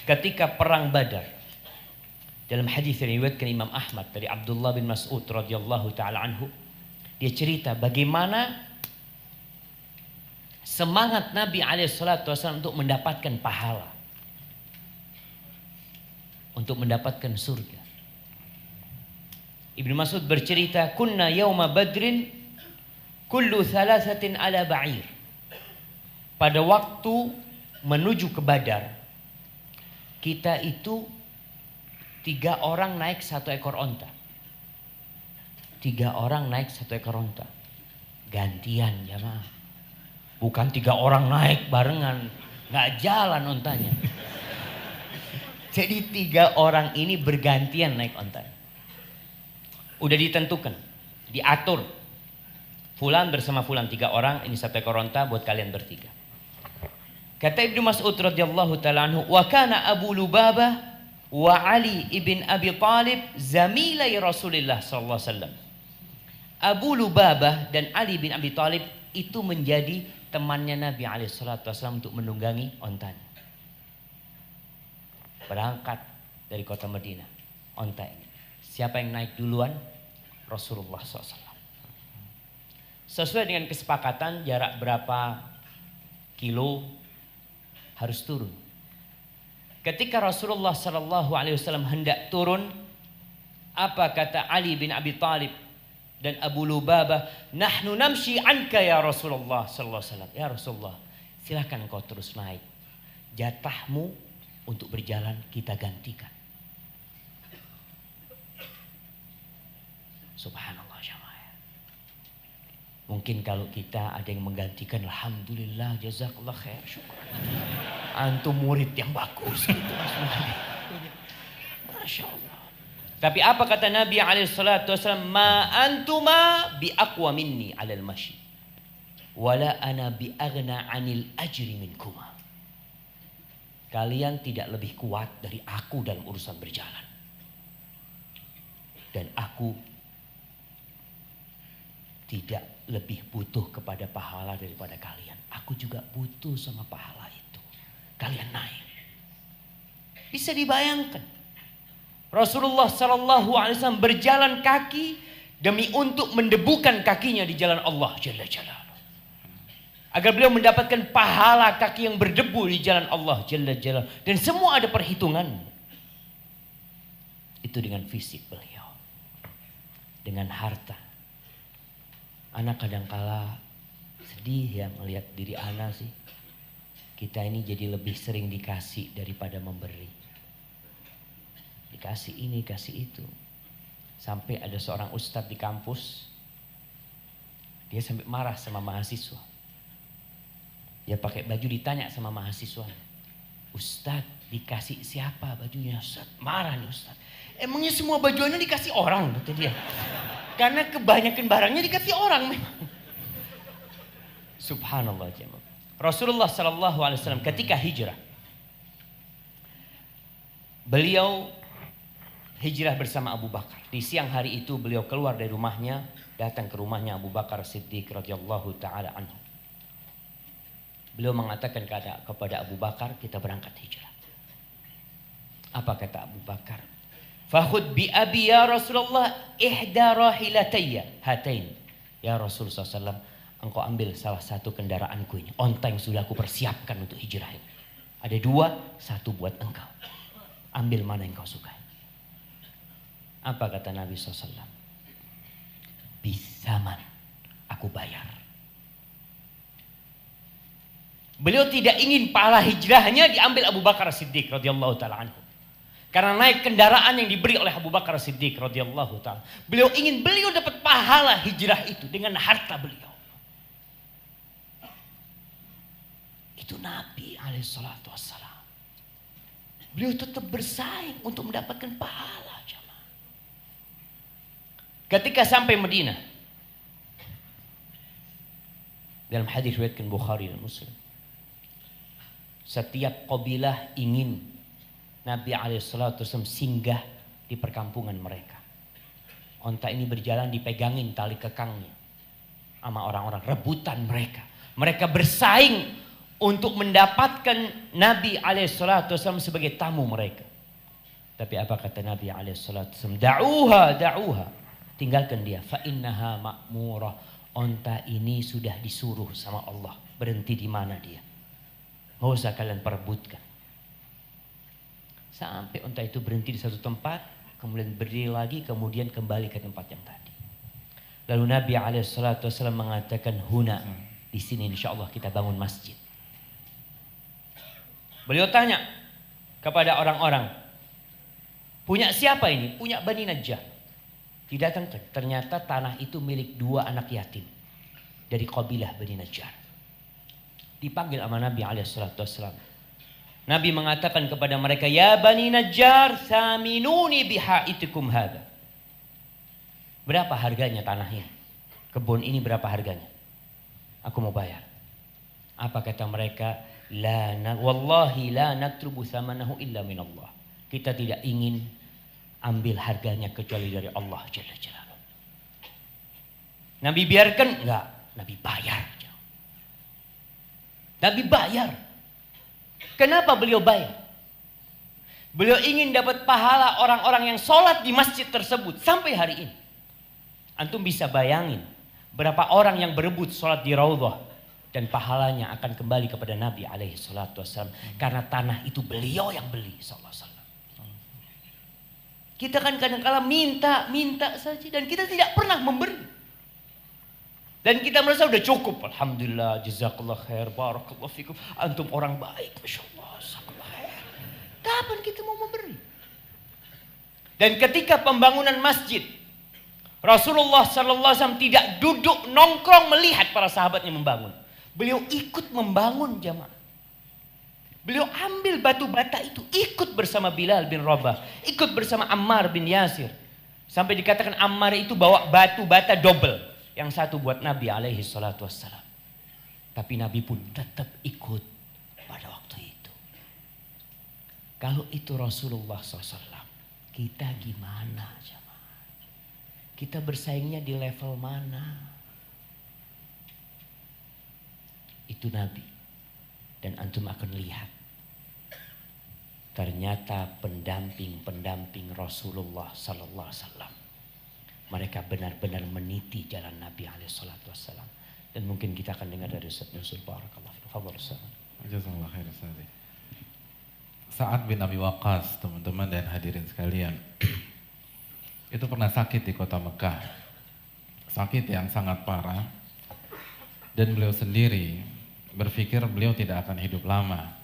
ketika perang Badar, dalam hadis yang diriwayatkan Imam Ahmad dari Abdullah bin Mas'ud radhiyallahu taala anhu, dia cerita bagaimana semangat Nabi SAW untuk mendapatkan pahala, untuk mendapatkan surga. Ibnu Mas'ud bercerita, kunna yauma badrin kullu thalathatin ala ba'ir. Pada waktu menuju ke Badar, kita itu 3 orang naik 1 ekor onta. 3 orang naik 1 ekor onta. Gantian jamaah. Bukan 3 orang naik barengan, nggak jalan ontanya. Jadi 3 orang ini bergantian naik ontanya. Udah ditentukan, diatur. Fulan bersama fulan 3 orang, ini 1 ekor onta buat kalian bertiga. Kata Ibnu Mas'ud radhiyallahu taala anhu, wa kana Abu Lubabah wa Ali ibn Abi Thalib zamilai Rasulullah sallallahu alaihi wasallam. Abu Lubabah dan Ali bin Abi Thalib itu menjadi temannya Nabi alaihi salatu wasallam untuk menunggangi ontanya. Berangkat dari kota Madinah onta ini. Siapa yang naik duluan? Rasulullah SAW. Sesuai dengan kesepakatan jarak berapa kilo harus turun. Ketika Rasulullah SAW hendak turun, apa kata Ali bin Abi Thalib dan Abu Lubabah? Nahnu namshi anka ya Rasulullah SAW. Ya Rasulullah, silakan engkau terus naik. Jatahmu untuk berjalan kita gantikan. Subhanallah jamaah. Mungkin kalau kita ada yang menggantikan, alhamdulillah, jazakallah khair, syukur. Antum murid yang bagus gitu. Masya Allah. Tapi apa kata Nabi SAW? Ma antuma bi aqwa minni alal mashi. Wala ana bi aghna anil ajri minkuma. Kalian tidak lebih kuat dari aku dalam urusan berjalan. Dan aku tidak lebih butuh kepada pahala daripada kalian. Aku juga butuh sama pahala itu. Kalian naik. Bisa dibayangkan. Rasulullah SAW berjalan kaki demi untuk mendebukan kakinya di jalan Allah Jalla Jalaluhu. Agar beliau mendapatkan pahala kaki yang berdebu di jalan Allah Jalla Jalaluhu. Dan semua ada perhitungan. Itu dengan fisik beliau. Dengan harta. Anak kadangkala sedih ya melihat diri anak sih. Kita ini jadi lebih sering dikasih daripada memberi. Dikasih ini, kasih itu. Sampai ada seorang ustadz di kampus. Dia sampai marah sama mahasiswa. Dia pakai baju ditanya sama mahasiswa. Ustadz dikasih siapa bajunya Ustadz? Marah nih Ustadz. Emangnya semua bajuannya dikasih orang? Kata dia. Karena kebanyakan barangnya dikasih orang memang. Subhanallah jemaah. Rasulullah SAW ketika hijrah. Beliau hijrah bersama Abu Bakar. Di siang hari itu beliau keluar dari rumahnya. Datang ke rumahnya Abu Bakar Siddiq radhiyallahu ta'ala anhu. Beliau mengatakan kepada Abu Bakar, kita berangkat hijrah. Apa kata Abu Bakar? Fakhud bi abi ya Rasulullah ihda rahilatayya hatain. Ya Rasulullah SAW, engkau ambil salah satu kendaraanku ini. Onta yang sudah aku persiapkan untuk hijrah ini. Ada dua, satu buat engkau. Ambil mana yang kau sukai. Apa kata Nabi SAW? Bisaman, aku bayar. Beliau tidak ingin pahala hijrahnya diambil Abu Bakar Siddiq radhiyallahu ta'ala anhu. Karena naik kendaraan yang diberi oleh Abu Bakar Siddiq radhiyallahu ta'ala. Beliau ingin beliau dapat pahala hijrah itu dengan harta beliau. Itu Nabi alaihissalatu wassalam. Beliau tetap bersaing untuk mendapatkan pahala. Jamaah. Ketika sampai Madinah. Dalam hadis riwayatkan Bukhari dan Muslim. Setiap kabilah ingin Nabi SAW singgah di perkampungan mereka. Onta ini berjalan dipegangin tali kekangnya. Sama orang-orang rebutan mereka. Mereka bersaing untuk mendapatkan Nabi SAW sebagai tamu mereka. Tapi apa kata Nabi SAW? Da'uha. Tinggalkan dia. Fa'innaha ma'murah. Onta ini sudah disuruh sama Allah. Berhenti di mana dia. Nggak usah kalian perebutkan. Sampai unta itu berhenti di satu tempat, kemudian berdiri lagi, kemudian kembali ke tempat yang tadi. Lalu Nabi SAW mengatakan, huna, di sini insya Allah kita bangun masjid. Beliau tanya kepada orang-orang, punya siapa ini? Punya Bani Najjar. Didatangkan, ternyata tanah itu milik dua anak yatim dari kabilah Bani Najjar. Dipanggil sama Nabi SAW. Nabi mengatakan kepada mereka, ya Bani Najjar, saminuni bihaitikum hadha. Berapa harganya tanah ini? Kebun ini berapa harganya? Aku mau bayar. Apa kata mereka? Wallahi la natrubu thamanahu illa minallah. Kita tidak ingin ambil harganya kecuali dari Allah Jalla Jalaluhu. Nabi biarkan? Enggak. Nabi bayar. Nabi bayar. Kenapa beliau bayar? Beliau ingin dapat pahala orang-orang yang sholat di masjid tersebut sampai hari ini. Antum bisa bayangin berapa orang yang berebut sholat di Raudhah dan pahalanya akan kembali kepada Nabi SAW karena tanah itu beliau yang beli SAW. Kita kan kadang-kala minta saja dan kita tidak pernah memberi. Dan kita merasa udah cukup. Alhamdulillah, jazakallah khair, barakallah fikum. Antum orang baik, Masya Allah, jazakallah khair. Kapan kita mau memberi? Dan ketika pembangunan masjid, Rasulullah SAW tidak duduk nongkrong melihat para sahabatnya membangun. Beliau ikut membangun jamaah. Beliau ambil batu bata itu, ikut bersama Bilal bin Rabah, ikut bersama Ammar bin Yasir. Sampai dikatakan Ammar itu bawa batu bata double. Yang satu buat Nabi alaihi salatu wassalam. Tapi Nabi pun tetap ikut pada waktu itu. Kalau itu Rasulullah SAW, kita gimana jamaah? Kita bersaingnya di level mana? Itu Nabi. Dan antum akan lihat. Ternyata pendamping-pendamping Rasulullah sallallahu alaihi wasallam. Mereka benar-benar meniti jalan Nabi alaihi salatu wasallam. Dan mungkin kita akan dengar dari Ustaz Nuzul. Barakallahu fiikum. Fadhal Ustaz. Jazakallahu khair Ustaz. Sa'ad bin Abi Waqqas, teman-teman dan hadirin sekalian. Itu pernah sakit di kota Mekah. Sakit yang sangat parah. Dan beliau sendiri berpikir beliau tidak akan hidup lama.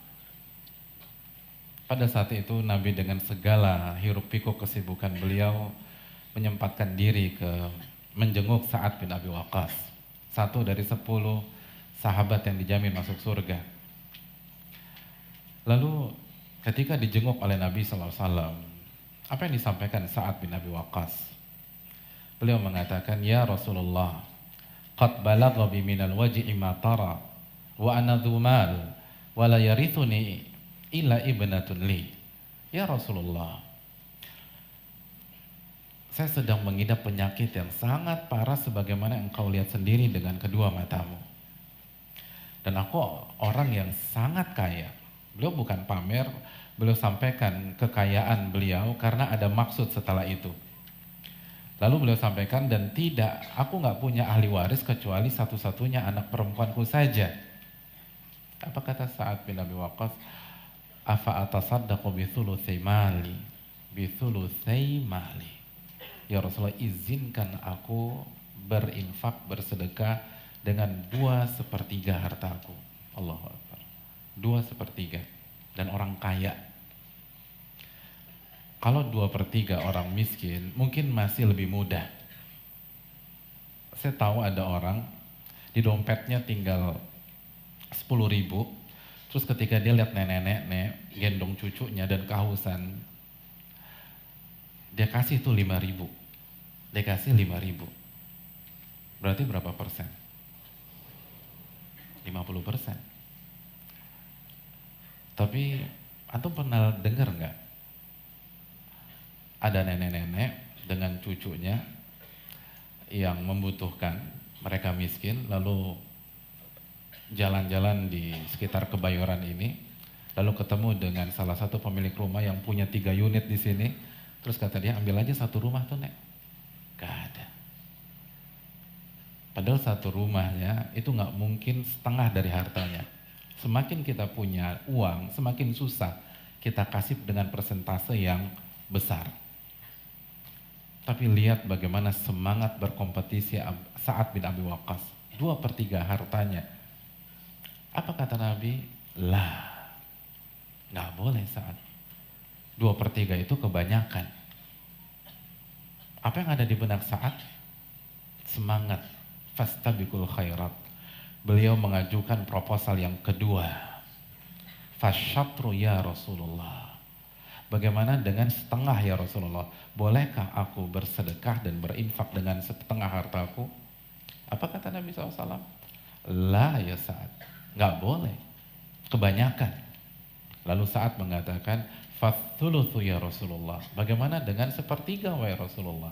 Pada saat itu Nabi dengan segala hiruk pikuk kesibukan beliau menyempatkan diri ke menjenguk Sa'ad bin Abi Waqqas. 1 dari 10 sahabat yang dijamin masuk surga. Lalu ketika dijenguk oleh Nabi SAW, apa yang disampaikan Sa'ad bin Abi Waqqas? Beliau mengatakan, "Ya Rasulullah, qad balagha bi minal waji'i ma tara wa ana dzu mal wa la yarithuni illa ibnatun li." Ya Rasulullah, saya sedang mengidap penyakit yang sangat parah sebagaimana engkau lihat sendiri dengan kedua matamu. Dan aku orang yang sangat kaya. Beliau bukan pamer, beliau sampaikan kekayaan beliau karena ada maksud setelah itu. Lalu beliau sampaikan, dan tidak, aku nggak punya ahli waris kecuali satu-satunya anak perempuanku saja. Apa kata Sa'ad bin Abi Waqqas? Afa atasaddaqu bi thulutsai mali, bi thulutsai mali. Ya Rasulullah, izinkan aku berinfak, bersedekah dengan 2/3 hartaku. Allahu Akbar. 2/3. Dan orang kaya. Kalau 2/3 orang miskin, mungkin masih lebih mudah. Saya tahu ada orang di dompetnya tinggal 10.000, terus ketika dia lihat nenek-nenek gendong cucunya dan kehausan, dia kasih tuh 5.000. Dia kasih 5.000. Berarti berapa persen? 50%. Tapi antum pernah dengar nggak? Ada nenek-nenek dengan cucunya yang membutuhkan, mereka miskin, lalu jalan-jalan di sekitar Kebayoran ini, lalu ketemu dengan salah satu pemilik rumah yang punya 3 unit di sini, terus kata dia, ambil aja 1 rumah tuh nek. Gak ada. Padahal 1 rumahnya itu nggak mungkin setengah dari hartanya. Semakin kita punya uang, semakin susah kita kasih dengan persentase yang besar. Tapi lihat bagaimana semangat berkompetisi Sa'ad bin Abi Waqqas. 2/3 hartanya. Apa kata Nabi? Lah, nggak boleh Sa'ad. 2/3 itu kebanyakan. Apa yang ada di benak Sa'ad? Semangat. Fastabiqul khairat. Beliau mengajukan proposal yang kedua. Fasyatru ya Rasulullah. Bagaimana dengan setengah ya Rasulullah? Bolehkah aku bersedekah dan berinfak dengan setengah hartaku? Apa kata Nabi SAW? La ya Sa'ad. Nggak boleh. Kebanyakan. Lalu Sa'ad mengatakan, fathuluthu ya Rasulullah. Bagaimana dengan 1/3 wahai Rasulullah?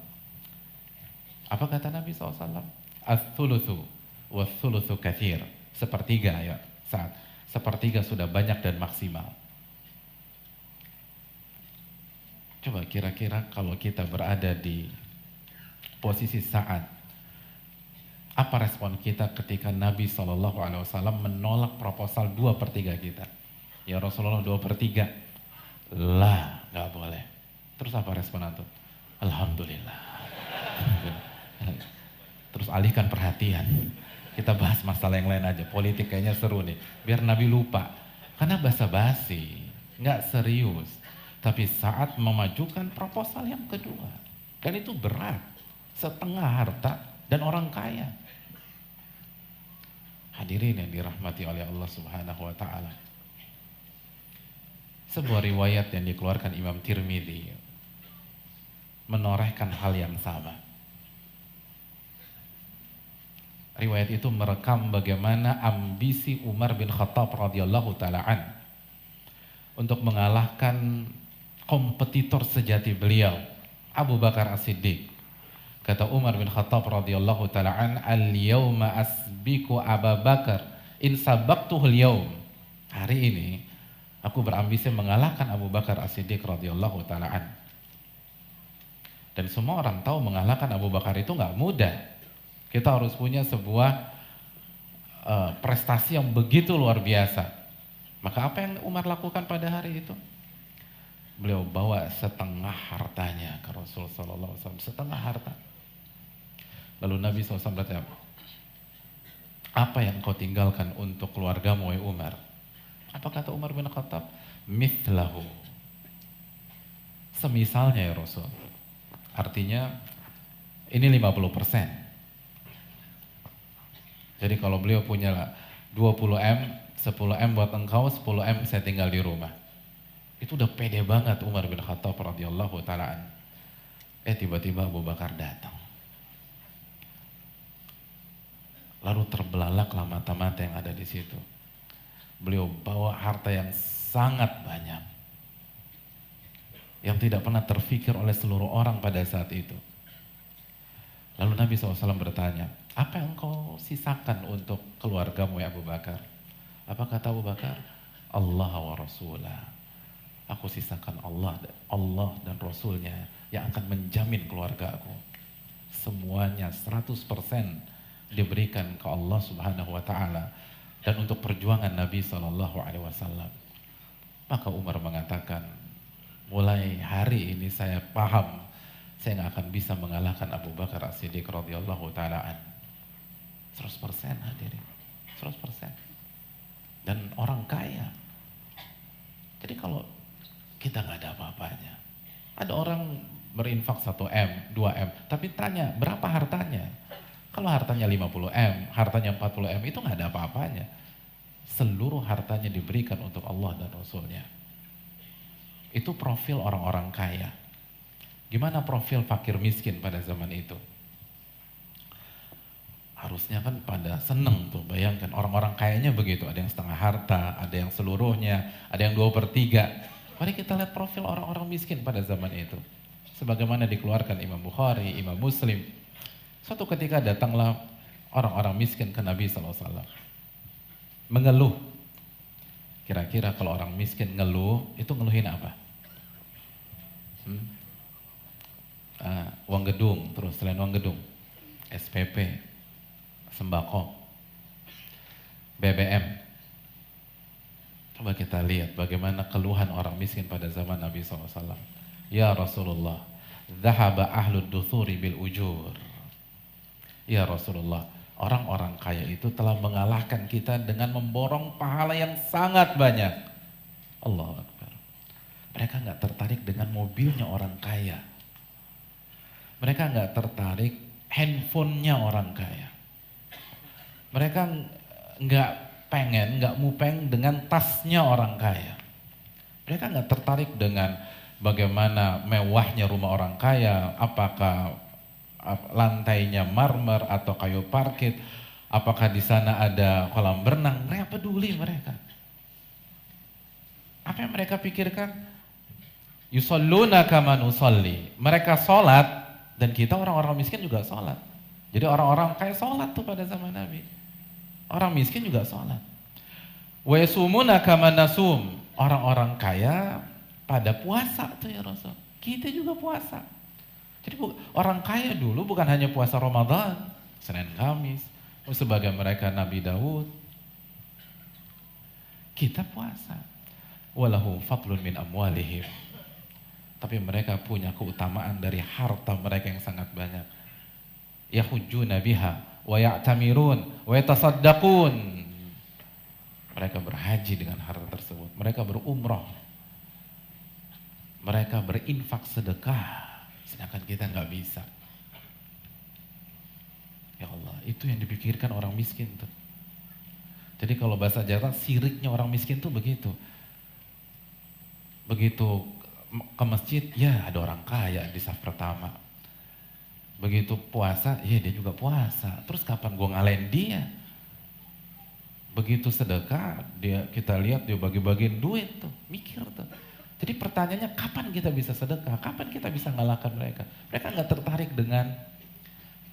Apa kata Nabi SAW? Athuluthu wa thuluthu kathir. 1/3 ya Sa'ad. 1/3 sudah banyak dan maksimal. Coba kira-kira kalau kita berada di posisi Sa'ad, apa respon kita ketika Nabi SAW menolak proposal 2/3 kita? Ya Rasulullah 2/3. Lah, nggak boleh. Terus apa respon antum? Alhamdulillah. Terus alihkan perhatian. Kita bahas masalah yang lain aja. Politik kayaknya seru nih. Biar Nabi lupa. Karena basa-basi, nggak serius. Tapi saat memajukan proposal yang kedua. Dan itu berat. setengah harta dan orang kaya. Hadirin yang dirahmati oleh Allah Subhanahu wa taala. Sebuah riwayat yang dikeluarkan Imam Tirmidzi menorehkan hal yang sama. Riwayat itu merekam bagaimana ambisi Umar bin Khattab radhiyallahu taala an untuk mengalahkan kompetitor sejati beliau, Abu Bakar As-Siddiq. Kata Umar bin Khattab radhiyallahu taala an, "Al-yauma asbiku Abu Bakar in sabaqtuhu al-yaum." Hari ini aku berambisi mengalahkan Abu Bakar As-Siddiq radhiyallahu taala an. Dan semua orang tahu mengalahkan Abu Bakar itu nggak mudah. Kita harus punya sebuah prestasi yang begitu luar biasa. Maka apa yang Umar lakukan pada hari itu? Beliau bawa setengah hartanya ke Rasul sallallahu alaihi wasallam, setengah harta. Lalu Nabi SAW bertanya, apa yang kau tinggalkan untuk keluargamu, wahai Umar? Apa kata Umar bin Khattab? Mithlahu. Semisalnya ya Rasul. Artinya ini 50%. Jadi kalau beliau punya 20M, 10M buat engkau, 10M saya tinggal di rumah. Itu udah pede banget Umar bin Khattab radhiyallahu ta'ala. Tiba-tiba Abu Bakar datang. Lalu terbelalaklah mata-mata yang ada di situ. Beliau bawa harta yang sangat banyak, yang tidak pernah terfikir oleh seluruh orang pada saat itu. Lalu Nabi SAW bertanya, apa yang kau sisakan untuk keluargamu ya Abu Bakar? Apa kata Abu Bakar? Allah wa Rasulah. Aku sisakan Allah dan Rasulnya yang akan menjamin keluarga aku. Semuanya 100% diberikan ke Allah Subhanahu wa taala dan untuk perjuangan Nabi sallallahu alaihi wasallam. Maka Umar mengatakan, mulai hari ini saya paham saya nggak akan bisa mengalahkan Abu Bakar As-Siddiq radhiyallahu taala an. 100% hadirin. 100%. Dan orang kaya. Jadi kalau kita nggak ada apa-apanya. Ada orang berinfak 1M, 2M, tapi tanya berapa hartanya? Kalau hartanya 50M, hartanya 40M, itu nggak ada apa-apanya. Seluruh hartanya diberikan untuk Allah dan Rasulnya. Itu profil orang-orang kaya. Gimana profil fakir miskin pada zaman itu? Harusnya kan pada seneng tuh, bayangkan orang-orang kayanya begitu. Ada yang setengah harta, ada yang seluruhnya, ada yang 2/3. Mari kita lihat profil orang-orang miskin pada zaman itu. Sebagaimana dikeluarkan Imam Bukhari, Imam Muslim. Suatu ketika datanglah orang-orang miskin ke Nabi SAW. Mengeluh. Kira-kira kalau orang miskin ngeluh, itu ngeluhin apa? Uang gedung, terus selain uang gedung. SPP, sembako, BBM. Coba kita lihat bagaimana keluhan orang miskin pada zaman Nabi SAW. Ya Rasulullah, dhahaba ahlud duthuri bil ujur. Ya Rasulullah, orang-orang kaya itu telah mengalahkan kita dengan memborong pahala yang sangat banyak. Allahu Akbar. Mereka nggak tertarik dengan mobilnya orang kaya. Mereka nggak tertarik handphonenya orang kaya. Mereka nggak mupeng dengan tasnya orang kaya. Mereka nggak tertarik dengan bagaimana mewahnya rumah orang kaya, apakah lantainya marmer atau kayu parkit, apakah di sana ada kolam berenang. Mereka peduli mereka. Apa yang mereka pikirkan? Yusalluna kama nusalli. Mereka sholat dan kita orang-orang miskin juga sholat. Jadi orang-orang kaya sholat tuh pada zaman Nabi. Orang miskin juga sholat. Wa yasumuna kama nasum. Orang-orang kaya pada puasa tuh ya Rasul. Kita juga puasa. Jadi orang kaya dulu bukan hanya puasa Ramadan, Senin Kamis, sebagai mereka Nabi Daud. Kita puasa. Walahu fadlun min amwalihim. Tapi mereka punya keutamaan dari harta mereka yang sangat banyak. Yahujjuna biha wa ya'tamirun wa yatasaddaqun. Mereka berhaji dengan harta tersebut. Mereka berumrah. Mereka berinfak sedekah. Sedangkan kita nggak bisa. Ya Allah, itu yang dipikirkan orang miskin tuh. Jadi kalau bahasa Jawa, siriknya orang miskin tuh begitu. Begitu ke masjid, ya ada orang kaya di saf pertama. Begitu puasa, ya dia juga puasa. Terus kapan gue ngalahin dia? Begitu sedekah, kita lihat dia bagi-bagiin duit tuh, mikir tuh. Jadi pertanyaannya kapan kita bisa sedekah? Kapan kita bisa ngalahkan mereka? Mereka nggak tertarik dengan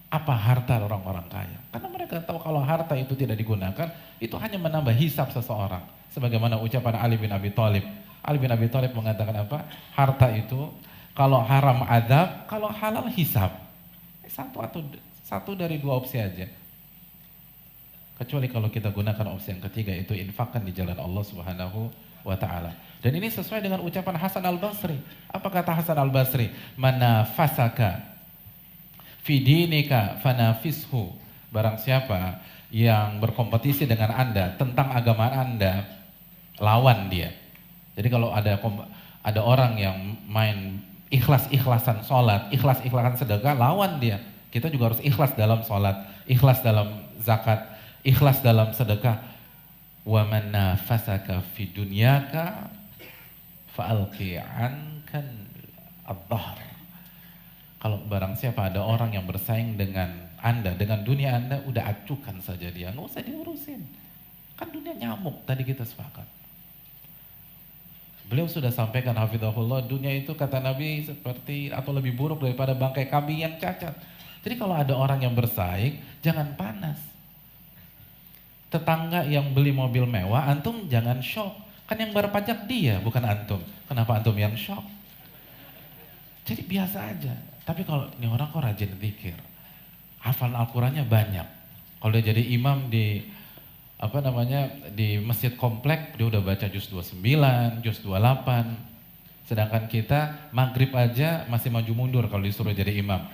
apa harta orang-orang kaya. Karena mereka tahu kalau harta itu tidak digunakan, itu hanya menambah hisab seseorang. Sebagaimana ucapan Ali bin Abi Thalib. Ali bin Abi Thalib mengatakan apa? Harta itu kalau haram adab, kalau halal hisab. Satu dari dua opsi aja. Kecuali kalau kita gunakan opsi yang ketiga, itu infakkan di jalan Allah Subhanahu wa ta'ala. Dan ini sesuai dengan ucapan Hasan al-Basri. Apa kata Hasan al-Basri? Manafasaka fi dinika fanafishu. Barang siapa yang berkompetisi dengan Anda tentang agama Anda, lawan dia. Jadi kalau ada orang yang main ikhlas-ikhlasan sholat, ikhlas-ikhlasan sedekah, lawan dia. Kita juga harus ikhlas dalam sholat, ikhlas dalam zakat, ikhlas dalam sedekah. Wa man nafasaka fi dunyaka fa'alqi ankan ad-dhahr. Kalau barang siapa ada orang yang bersaing dengan Anda, dengan dunia Anda, udah acukan saja dia, nggak usah diurusin. Kan dunia nyamuk, tadi kita sepakat. Beliau sudah sampaikan hafizahullah, dunia itu kata Nabi seperti atau lebih buruk daripada bangkai kambing yang cacat. Jadi kalau ada orang yang bersaing, jangan panas. Tetangga yang beli mobil mewah, antum jangan shock. Kan yang bayar pajak dia, bukan antum. Kenapa antum yang shock? Jadi biasa aja. Tapi kalau ini orang kok rajin zikir, hafal Al-Qurannya banyak. Kalau dia jadi imam di di masjid komplek, dia udah baca juz 29, juz 28. Sedangkan kita maghrib aja masih maju mundur kalau disuruh jadi imam.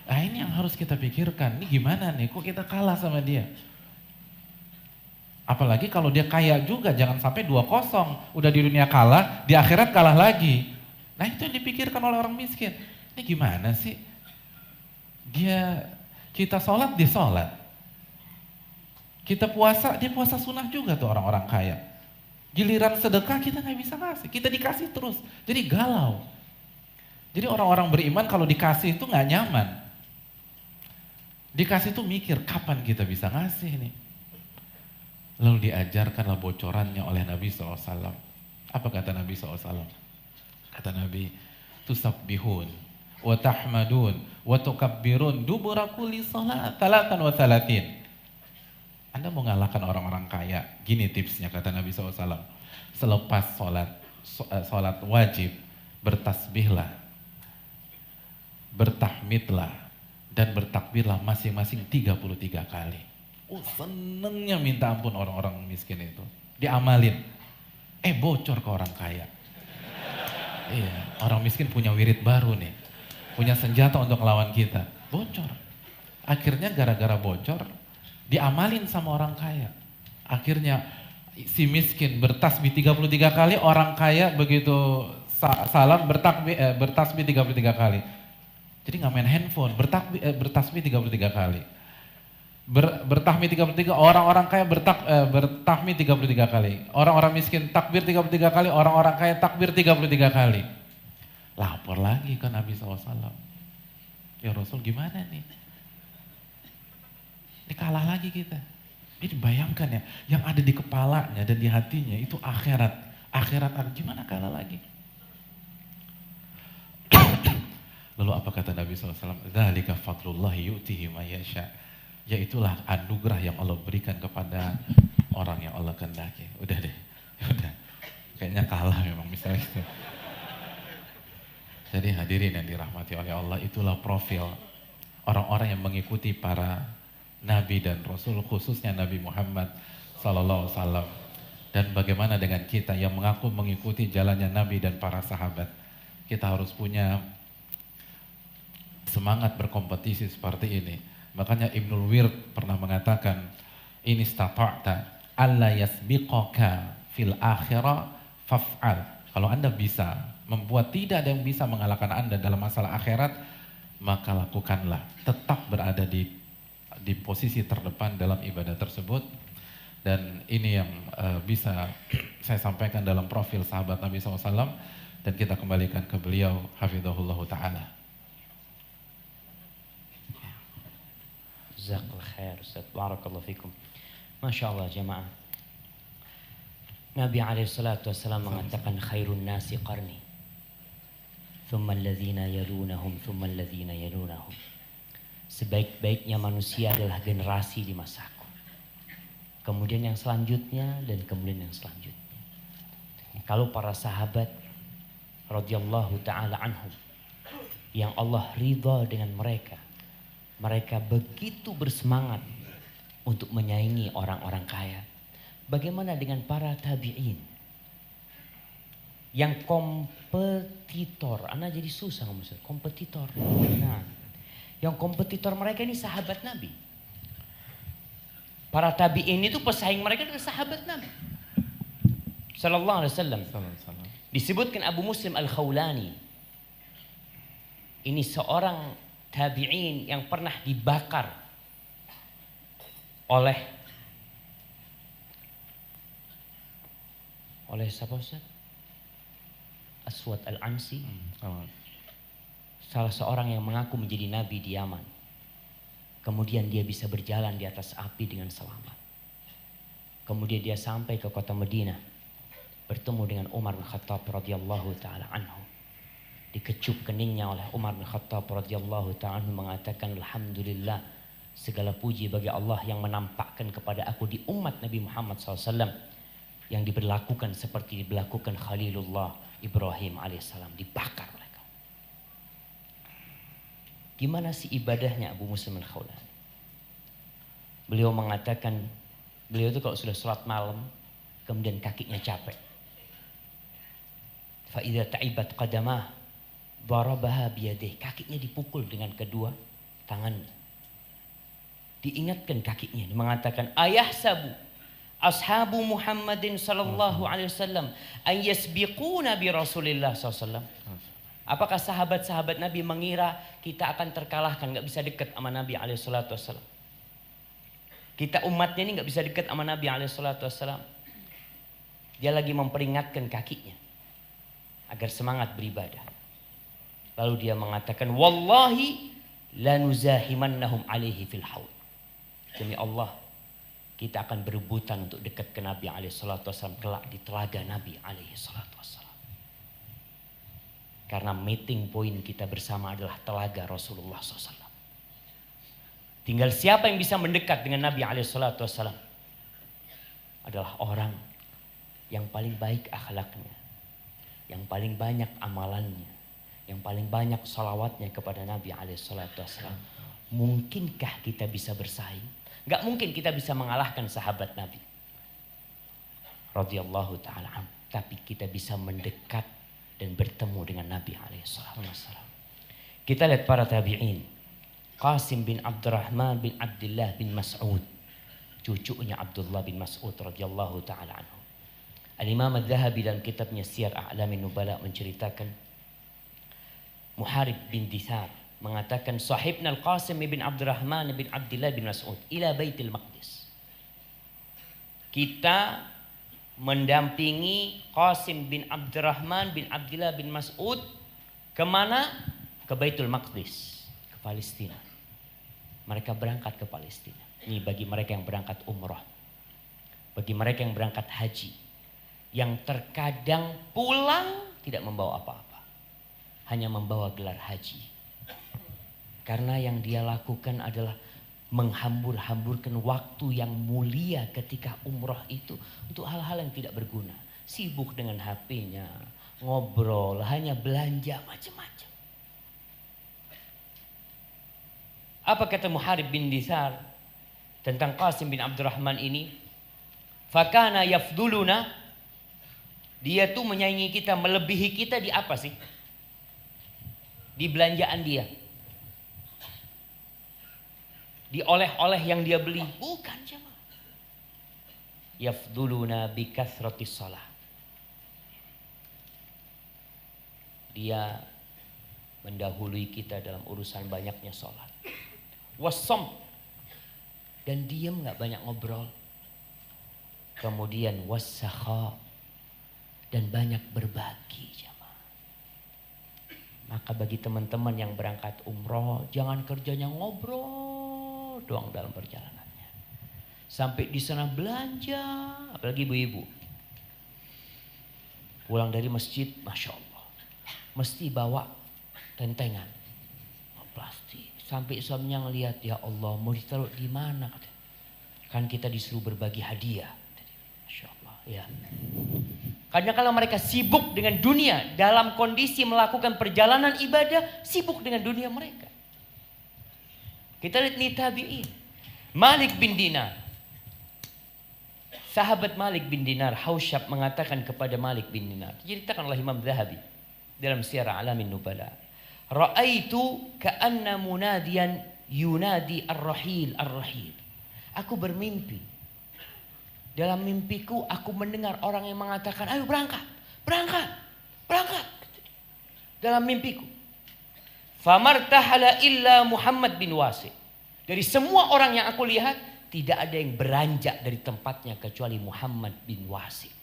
Nah ini yang harus kita pikirkan, ini gimana nih, kok kita kalah sama dia? Apalagi kalau dia kaya juga, jangan sampai 2-0, udah di dunia kalah, di akhirat kalah lagi. Nah itu yang dipikirkan oleh orang miskin. Ini gimana sih? Kita sholat, dia sholat. Kita puasa, dia puasa sunnah juga tuh orang-orang kaya. Giliran sedekah kita nggak bisa ngasih, kita dikasih terus. Jadi galau. Jadi orang-orang beriman kalau dikasih itu nggak nyaman. Dikasih tuh mikir, kapan kita bisa ngasih nih? Lalu diajarkanlah bocorannya oleh Nabi SAW. Apa kata Nabi SAW? Kata Nabi, tusabbihun, wa tahmadun, wa tukabbirun, dubura kulli salat, 33. Anda mau ngalahkan orang-orang kaya, gini tipsnya kata Nabi SAW. Selepas sholat wajib, bertasbihlah, bertahmidlah, dan bertakbirlah masing-masing 33 kali. Senengnya minta ampun orang-orang miskin itu. Diamalin. Bocor ke orang kaya. Iya, orang miskin punya wirid baru nih. Punya senjata untuk melawan kita. Bocor. Akhirnya gara-gara bocor, diamalin sama orang kaya. Akhirnya si miskin bertasbih 33 kali, orang kaya begitu salam bertasbih 33 kali. Jadi nggak main handphone, bertasbih 33 kali. Bertahmid 33, orang-orang kaya bertahmid 33 kali. Orang-orang miskin takbir 33 kali, orang-orang kaya takbir 33 kali. Lapor lagi ke Nabi SAW. Ya Rasul gimana nih? Ini kalah lagi kita. Jadi bayangkan ya, yang ada di kepalanya dan di hatinya itu akhirat. Akhirat gimana kalah lagi? Lalu apa kata Nabi SAW? Dzalika fadlullahi yu'tihi may yasha. Yaitulah anugerah yang Allah berikan kepada orang yang Allah kehendaki. Udah deh, udah. Kayaknya kalah memang misalnya gitu. Jadi hadirin yang dirahmati oleh Allah, itulah profil orang-orang yang mengikuti para Nabi dan Rasul, khususnya Nabi Muhammad SAW. Dan bagaimana dengan kita yang mengaku mengikuti jalannya Nabi dan para sahabat? Kita harus punya semangat berkompetisi seperti ini. Makanya Ibnul Wird pernah mengatakan, ini stata'ta alla yasbiqaka fil akhirah faf'al. Kalau Anda bisa membuat tidak ada yang bisa mengalahkan Anda dalam masalah akhirat, maka lakukanlah. Tetap berada di di posisi terdepan dalam ibadah tersebut. Dan ini yang bisa saya sampaikan dalam profil sahabat Nabi SAW, dan kita kembalikan ke beliau hafizahullah ta'ala. Jazakallah khair Ustaz, barakallahu fikum. Masya Allah jemaah, Nabi SAW mengatakan khairun nasi qarni thumma alladhina yalunahum thumma alladhina yalunahum. Sebaik-baiknya manusia adalah generasi di masaku, kemudian yang selanjutnya, dan kemudian yang selanjutnya. Kalau para sahabat radhiyallahu ta'ala anhum yang Allah ridha dengan mereka, mereka begitu bersemangat untuk menyaingi orang-orang kaya. Bagaimana dengan para tabi'in yang kompetitor? Ana jadi susah ngomong kompetitor. Nah, yang kompetitor mereka ini sahabat Nabi. Para tabi'in itu pesaing mereka adalah sahabat Nabi sallallahu alaihi wasallam. Disebutkan Abu Muslim Al-Khawlani, ini seorang tabi'in yang pernah dibakar oleh siapa Ustaz? Aswad Al-Ansi, salah seorang yang mengaku menjadi nabi di Yaman. Kemudian dia bisa berjalan di atas api dengan selamat. Kemudian dia sampai ke kota Madinah, bertemu dengan Umar bin Khattab radhiyallahu taala anhu. Dikecup keningnya oleh Umar bin Khattab radhiyallahu taala anhu, mengatakan, alhamdulillah, segala puji bagi Allah yang menampakkan kepada aku di umat Nabi Muhammad SAW yang diberlakukan seperti diberlakukan Khalilullah Ibrahim alaihissalam, dibakar oleh kaum. Gimana sih ibadahnya Abu Muslim Al-Khawlani? Beliau mengatakan, beliau itu kalau sudah sholat malam, kemudian kakinya capek, fa idza ta'ibat qadamah darabaha biyadih, kakinya dipukul dengan kedua tangannya. Diingatkan kakinya, mengatakan, ayah sabu ashabu Muhammadin sallallahu alaihi wasallam ay yasbiquna bi Rasulillah sallallahu. Apakah sahabat-sahabat Nabi mengira kita akan terkalahkan, nggak bisa dekat sama Nabi alaihi salatu wasallam? Kita umatnya ini nggak bisa dekat sama Nabi alaihi salatu wasallam. Dia lagi memperingatkan kakinya agar semangat beribadah. Lalu dia mengatakan, wallahi lanuzahimannahum alaihi fil haud. Demi Allah, kita akan berebutan untuk dekat ke Nabi alaihi salatu wasallam kelak di telaga Nabi alaihi salatu wasallam. Karena meeting point kita bersama adalah telaga Rasulullah SAW. Tinggal siapa yang bisa mendekat dengan Nabi alaihi salatu wasallam adalah orang yang paling baik akhlaknya, yang paling banyak amalannya, yang paling banyak salawatnya kepada Nabi alaihi salatu wasallam. Mungkinkah kita bisa bersaing? Gak mungkin kita bisa mengalahkan sahabat Nabi radhiyallahu ta'ala anhu, tapi kita bisa mendekat dan bertemu dengan Nabi alaihi salatu wasallam. Kita lihat para tabi'in. Qasim bin Abdurrahman bin Abdullah bin Mas'ud, cucunya Abdullah bin Mas'ud radhiyallahu ta'ala anhu. Al-Imam Al-Dhahabi dalam kitabnya Siyar A'lamin Nubala menceritakan, Muharib bin Dithar mengatakan, sahibna Al-Qasim bin Abdurrahman bin Abdullah bin Mas'ud ila Baitul Maqdis. Kita mendampingi Qasim bin Abdurrahman bin Abdullah bin Mas'ud kemana? Ke Baitul Maqdis, ke Palestina. Mereka berangkat ke Palestina. Ini bagi mereka yang berangkat umrah, bagi mereka yang berangkat haji, yang terkadang pulang tidak membawa apa-apa, hanya membawa gelar haji. Karena yang dia lakukan adalah menghambur-hamburkan waktu yang mulia ketika umrah itu untuk hal-hal yang tidak berguna. Sibuk dengan HP-nya, ngobrol, hanya belanja macam-macam. Apa kata Muharib bin Dithar tentang Qasim bin Abdurrahman ini? Fakana yafduluna, dia tuh menyaingi kita, melebihi kita di apa sih? Di belanjaan dia, di oleh-oleh yang dia beli. Bukan jemaah. Yafduluna bi kathratis shalah. Dia mendahului kita dalam urusan banyaknya sholat. Wasom, dan diam, nggak banyak ngobrol. Kemudian wasakha, dan banyak berbagi jamaah. Maka bagi teman-teman yang berangkat umroh, jangan kerjanya ngobrol doang dalam perjalanannya. Sampai di sana belanja, apalagi ibu-ibu. Pulang dari masjid, Masya Allah, mesti bawa tentengan plastik. Sampai suaminya ngelihat, ya Allah mau ditaruh di mana? Kan kita disuruh berbagi hadiah. Masya Allah, ya. Karena kalau mereka sibuk dengan dunia, dalam kondisi melakukan perjalanan ibadah, sibuk dengan dunia mereka. Kita lihat nih tabi'in. Malik bin Dinar. Sahabat Malik bin Dinar, Hausyab mengatakan kepada Malik bin Dinar. Diceritakan oleh Imam Zahabi dalam Syiar A'lamin Nubala. Ra'aitu ka'anna munadiyan yunadi ar-rahil ar-rahil. Aku bermimpi. Dalam mimpiku aku mendengar orang yang mengatakan, ayo berangkat, berangkat, berangkat. Dalam mimpiku. Famartahala illa Muhammad bin Wasi. Dari semua orang yang aku lihat, tidak ada yang beranjak dari tempatnya kecuali Muhammad bin Wasi.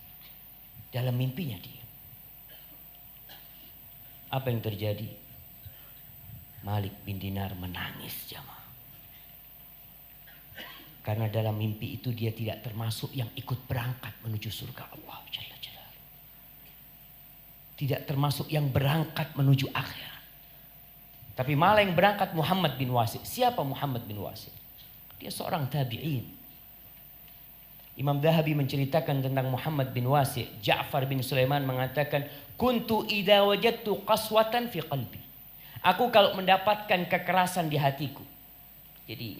Dalam mimpinya dia. Apa yang terjadi? Malik bin Dinar menangis jamaah. Karena dalam mimpi itu dia tidak termasuk yang ikut berangkat menuju surga Allah Jalla Jalla. Tidak termasuk yang berangkat menuju akhirat. Tapi malah yang berangkat Muhammad bin Wasi. Siapa Muhammad bin Wasi? Dia seorang tabi'in. Imam Zahabi menceritakan tentang Muhammad bin Wasi. Ja'far bin Sulaiman mengatakan, kuntu idza wajadtu qaswatan fi qalbi. Aku kalau mendapatkan kekerasan di hatiku, jadi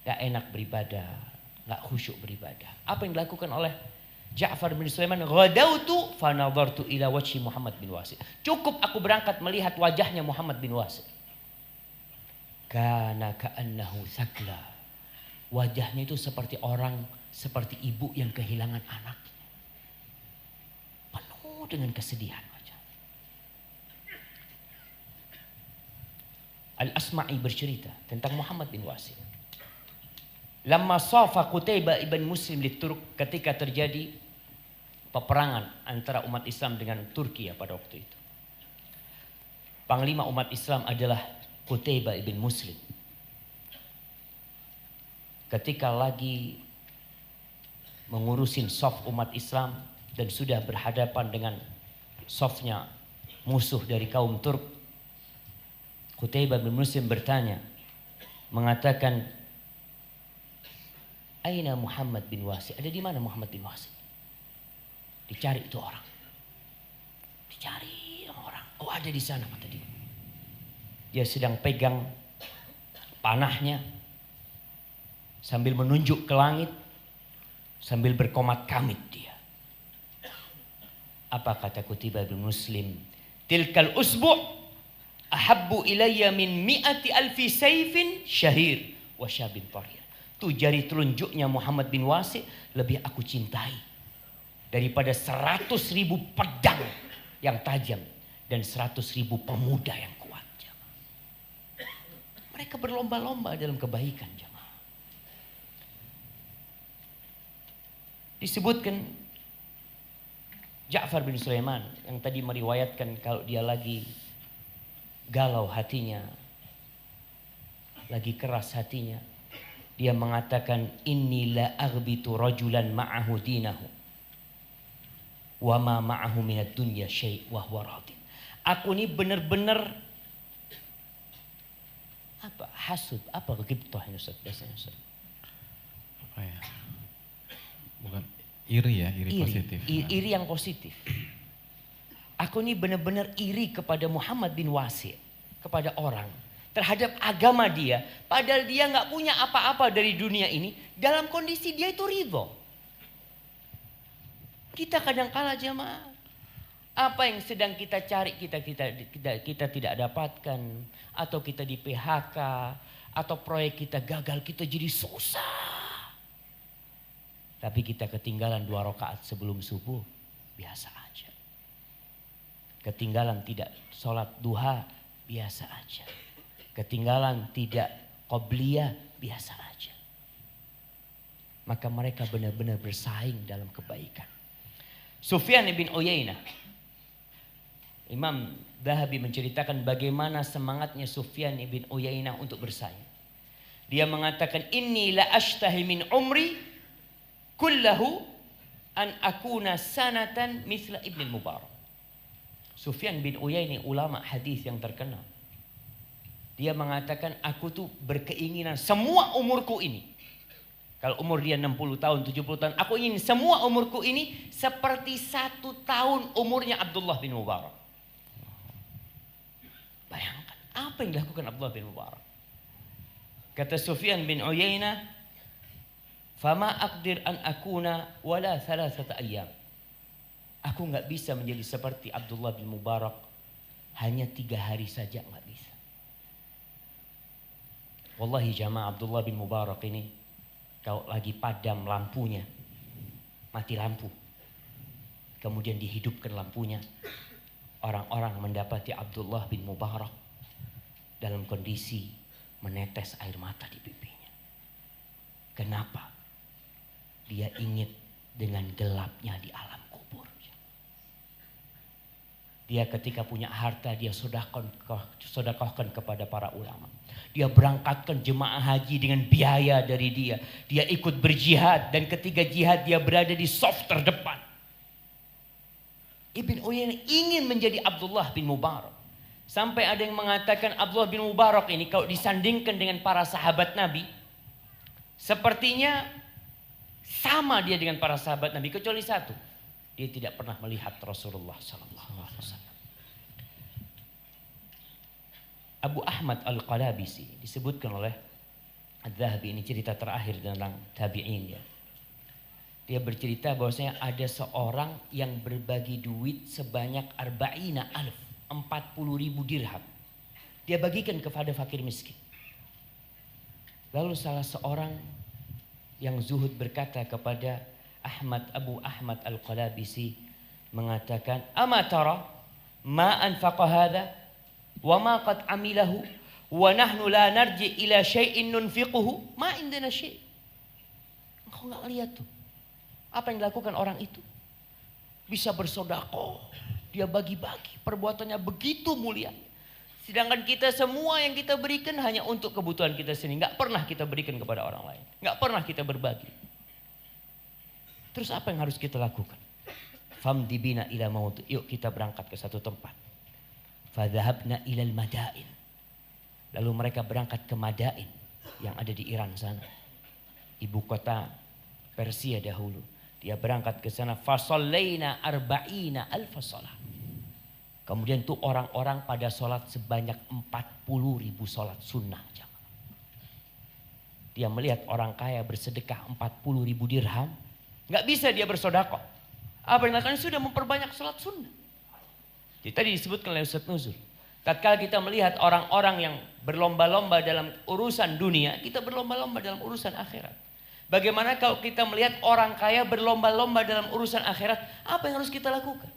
gak enak beribadah, gak khusyuk beribadah. Apa yang dilakukan oleh Ja'far bin Sulaiman? Ghadautu fa nadartu ila wajhi Muhammad bin Wasi. Cukup aku berangkat melihat wajahnya Muhammad bin Wasi. Kana ka'annahu thaqla. Wajahnya itu seperti orang, seperti ibu yang kehilangan anak. Penuh dengan kesedihan wajah. Al-Asma'i bercerita tentang Muhammad bin Wasi. Lamma safa Qutaibah ibn Muslim li Turk, ketika terjadi peperangan antara umat Islam dengan Turki pada waktu itu. Panglima umat Islam adalah Qutaibah ibn Muslim. Ketika lagi mengurusin saf umat Islam dan sudah berhadapan dengan safnya musuh dari kaum Turk, Qutaibah bin Muslim bertanya, mengatakan, aina Muhammad bin Wasi? Ada di mana Muhammad bin Wasi? Dicari itu orang. Dicari orang. Oh, ada di sana kata dia. Dia sedang pegang panahnya sambil menunjuk ke langit, sambil berkomat kamit dia. Apa kata Qutaibah bin Muslim? Tilkal usbu' ahabbu ilayya min mi'ati alfi sayfin syahir wa syabin tarir. Itu jari telunjuknya Muhammad bin Wasi lebih aku cintai daripada 100.000 pedang yang tajam dan 100.000 pemuda yang kuat. Jamaah. Mereka berlomba-lomba dalam kebaikan. Jamaah. Disebutkan Ja'far bin Sulaiman yang tadi meriwayatkan kalau dia lagi galau hatinya, lagi keras hatinya, dia mengatakan, inni la aghbitu rajulan ma'ahu dinahu wa ma ma'ahu minad dunya syai' wa huwa radin. Aku ini benar-benar apa? Hasud, apa ghibtah ini Ustaz? Biasanya Ustaz. Apa ya? Bukan iri ya, iri positif. Iri yang positif. Aku ini benar-benar iri kepada Muhammad bin Wasi, kepada orang, terhadap agama dia, padahal dia nggak punya apa-apa dari dunia ini. Dalam kondisi dia itu ridho. Kita kadang-kala jamaah, apa yang sedang kita cari kita tidak dapatkan, atau kita di PHK, atau proyek kita gagal, kita jadi susah. Tapi kita ketinggalan 2 rakaat sebelum subuh, biasa aja. Ketinggalan tidak sholat duha, biasa aja. Ketinggalan tidak qobliyah, biasa aja. maka mereka benar-benar bersaing dalam kebaikan. Sufyan bin Uyainah, Imam Dhahabi menceritakan bagaimana semangatnya Sufyan bin Uyainah untuk bersaing. Dia mengatakan, inni la ashtahi min umri kullahu an akuna sanatan mithla Ibn Mubarak. Sufyan bin Uyainah ulama hadis yang terkenal. Dia mengatakan, aku tuh berkeinginan semua umurku ini. Kalau umur dia 60 tahun, 70 tahun, aku ingin semua umurku ini seperti 1 tahun umurnya Abdullah bin Mubarak. Bayangkan, apa yang dilakukan Abdullah bin Mubarak? Kata Sufyan bin Uyainah, fama aqdir an akuna wala 3 ayyam. Aku nggak bisa menjadi seperti Abdullah bin Mubarak, hanya 3 hari saja nggak bisa. Wallahi jamaah, Abdullah bin Mubarak ini kalau lagi padam lampunya, mati lampu, kemudian dihidupkan lampunya, orang-orang mendapati Abdullah bin Mubarak dalam kondisi menetes air mata di pipinya. Kenapa? Dia ingin dengan gelapnya di alam kubur. Dia ketika punya harta, dia sedekahkan kepada para ulama. Dia berangkatkan jemaah haji dengan biaya dari dia. Dia ikut berjihad, dan ketika jihad dia berada di saf terdepan. Ibn Uyainah ingin menjadi Abdullah bin Mubarak. Sampai ada yang mengatakan Abdullah bin Mubarak ini kalau disandingkan dengan para sahabat Nabi, sepertinya sama dia dengan para sahabat Nabi, kecuali satu. Dia tidak pernah melihat Rasulullah SAW. Abu Ahmad Al-Qalabisi disebutkan oleh Adz-Dzahabi, ini cerita terakhir tentang tabi'in ya. Dia bercerita bahwasanya ada seorang yang berbagi duit sebanyak 40.000 dirham. Dia bagikan kepada fakir miskin. Lalu salah seorang yang zuhud berkata kepada Abu Ahmad Al-Qalabisi, mengatakan, ama tara ma anfaqa hadha wa ma qad amilahu wa nahnu la narji ila syai'in nunfiquhu ma indana syai'. Engkau enggak lihat tuh apa yang dilakukan orang itu? Bisa bersedekah, dia bagi-bagi, perbuatannya begitu mulia. Sedangkan kita semua yang kita berikan hanya untuk kebutuhan kita sendiri, enggak pernah kita berikan kepada orang lain, enggak pernah kita berbagi. Terus apa yang harus kita lakukan? Famdi bina ila maut. Yuk kita berangkat ke satu tempat. Fadhahabna ilal madain. Lalu mereka berangkat ke Madain yang ada di Iran sana, ibu kota Persia dahulu. Dia berangkat ke sana. Fasallaina arba'ina alfa salat. Kemudian tuh orang-orang pada sholat sebanyak 40.000 sholat sunnah. Dia melihat orang kaya bersedekah 40.000 dirham, nggak bisa dia bersedekah. Apa yang dilakukan? Sudah memperbanyak sholat sunnah. Jadi tadi disebutkan oleh Ustaz Nuzul, tatkala kita melihat orang-orang yang berlomba-lomba dalam urusan dunia, kita berlomba-lomba dalam urusan akhirat. Bagaimana kalau kita melihat orang kaya berlomba-lomba dalam urusan akhirat? Apa yang harus kita lakukan?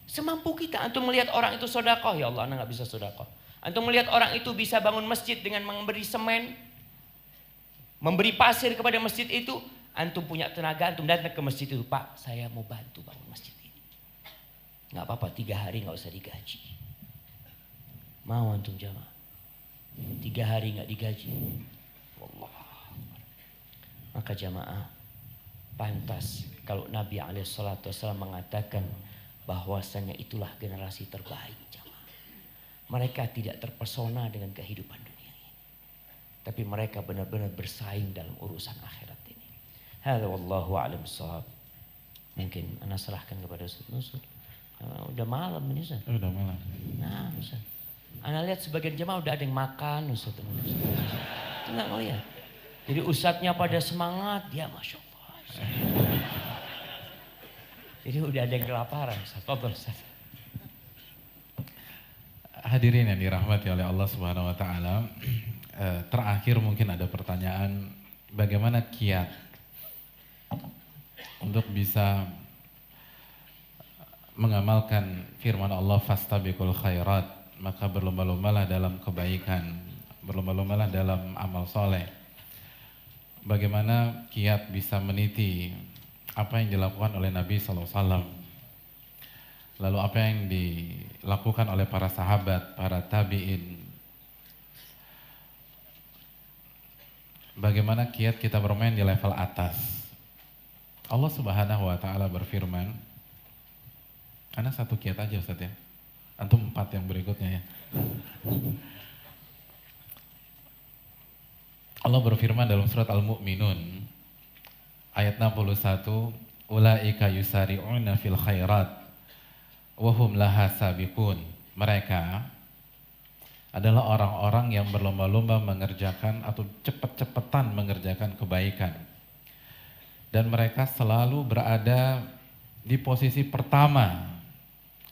Semampu kita. Antum melihat orang itu sedekah, ya Allah, anak nggak bisa sedekah. Antum melihat orang itu bisa bangun masjid dengan memberi semen, memberi pasir kepada masjid itu. Antum punya tenaga, antum datang ke masjid itu, Pak, saya mau bantu bangun masjid ini. Nggak apa-apa, 3 hari nggak usah digaji. Mau antum jamaah? 3 hari nggak digaji. Wallah. Maka jamaah, pantas kalau Nabi SAW mengatakan bahwasanya itulah generasi terbaik jamaah. Mereka tidak terpesona dengan kehidupan dunia ini, tapi mereka benar-benar bersaing dalam urusan akhirat ini. Hadza wallahu a'lam bissawab. Mungkin ana serahkan kepada Ustaz Nuzul. Udah malam ini Ustaz. Udah malam. Nah Ustaz, ana lihat sebagian jemaah udah ada yang makan Ustaz. Enggak ngelihat. Jadi ustadznya pada semangat, dia Masya Allah. Jadi udah ada yang kelaparan Ustaz. Fadhol Ustaz. Hadirin yang dirahmati oleh Allah Subhanahu wa taala, terakhir mungkin ada pertanyaan, bagaimana kiat untuk bisa mengamalkan firman Allah fastabiqul khairat, maka berlomba-lombalah dalam kebaikan, berlomba-lombalah dalam amal soleh. bagaimana kiat bisa meniti apa yang dilakukan oleh Nabi SAW. Lalu apa yang dilakukan oleh para sahabat, para tabi'in. Bagaimana kiat kita bermain di level atas. Allah Subhanahu wa taala berfirman, karena satu kiat aja Ustaz ya. Antum 4 yang berikutnya ya. Allah berfirman dalam surat Al-Mu'minun ayat 61, ulaika yusari'una fil khairat wa hum laha sabiqun. Mereka adalah orang-orang yang berlomba-lomba mengerjakan atau cepat-cepatan mengerjakan kebaikan. Dan mereka selalu berada di posisi pertama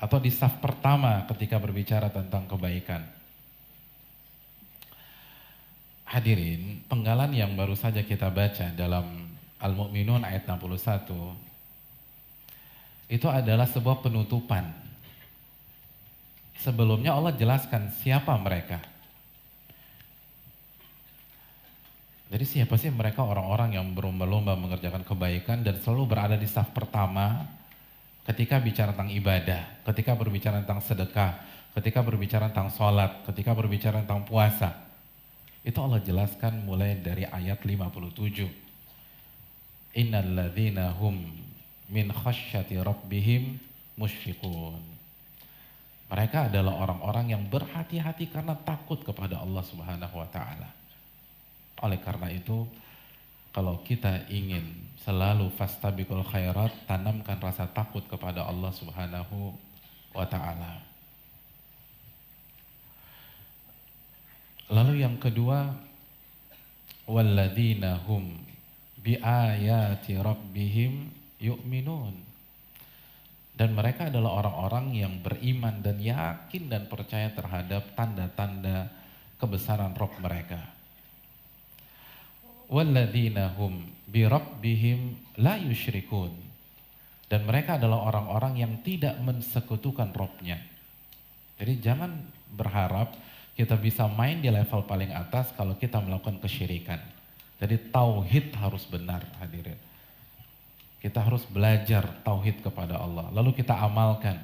atau di saf pertama ketika berbicara tentang kebaikan. Hadirin, penggalan yang baru saja kita baca dalam Al-Mu'minun ayat 61 itu adalah sebuah penutupan. Sebelumnya Allah jelaskan siapa mereka. Jadi siapa sih mereka, orang-orang yang berlomba-lomba mengerjakan kebaikan dan selalu berada di saf pertama ketika bicara tentang ibadah, ketika berbicara tentang sedekah, ketika berbicara tentang sholat, ketika berbicara tentang puasa. Itu Allah jelaskan mulai dari ayat 57. Innal ladzina hum min khasyati rabbihim musyfiqun. Mereka adalah orang-orang yang berhati-hati karena takut kepada Allah Subhanahu wa taala. Oleh karena itu, kalau kita ingin selalu fastabiqul khairat, tanamkan rasa takut kepada Allah Subhanahu wa taala. Lalu yang kedua, walladzina hum biayati rabbihim yu'minun. Dan mereka adalah orang-orang yang beriman dan yakin dan percaya terhadap tanda-tanda kebesaran Rabb mereka. Walladzina hum bi rabbihim la yusyrikun. Dan mereka adalah orang-orang yang tidak mensekutukan Rabb-nya. Jadi jangan berharap kita bisa main di level paling atas kalau kita melakukan kesyirikan. Jadi tauhid harus benar, hadirin. Kita harus belajar tauhid kepada Allah, lalu kita amalkan.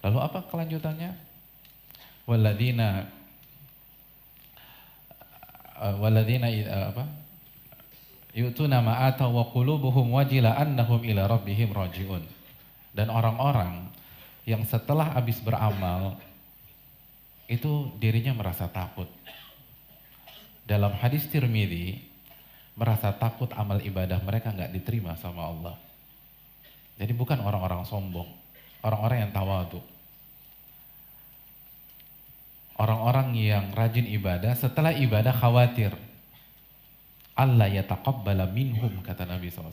Lalu apa kelanjutannya? Walladzina yu'tuna ma ataw wa qulubuhum wajila annahum ila rabbihim raji'un. Dan orang-orang yang setelah habis beramal itu dirinya merasa takut. Dalam hadis Tirmidzi, merasa takut amal ibadah mereka nggak diterima sama Allah. Jadi bukan orang-orang sombong, orang-orang yang tawadhu. Orang-orang yang rajin ibadah, setelah ibadah khawatir Allah yataqabbala minhum, kata Nabi SAW.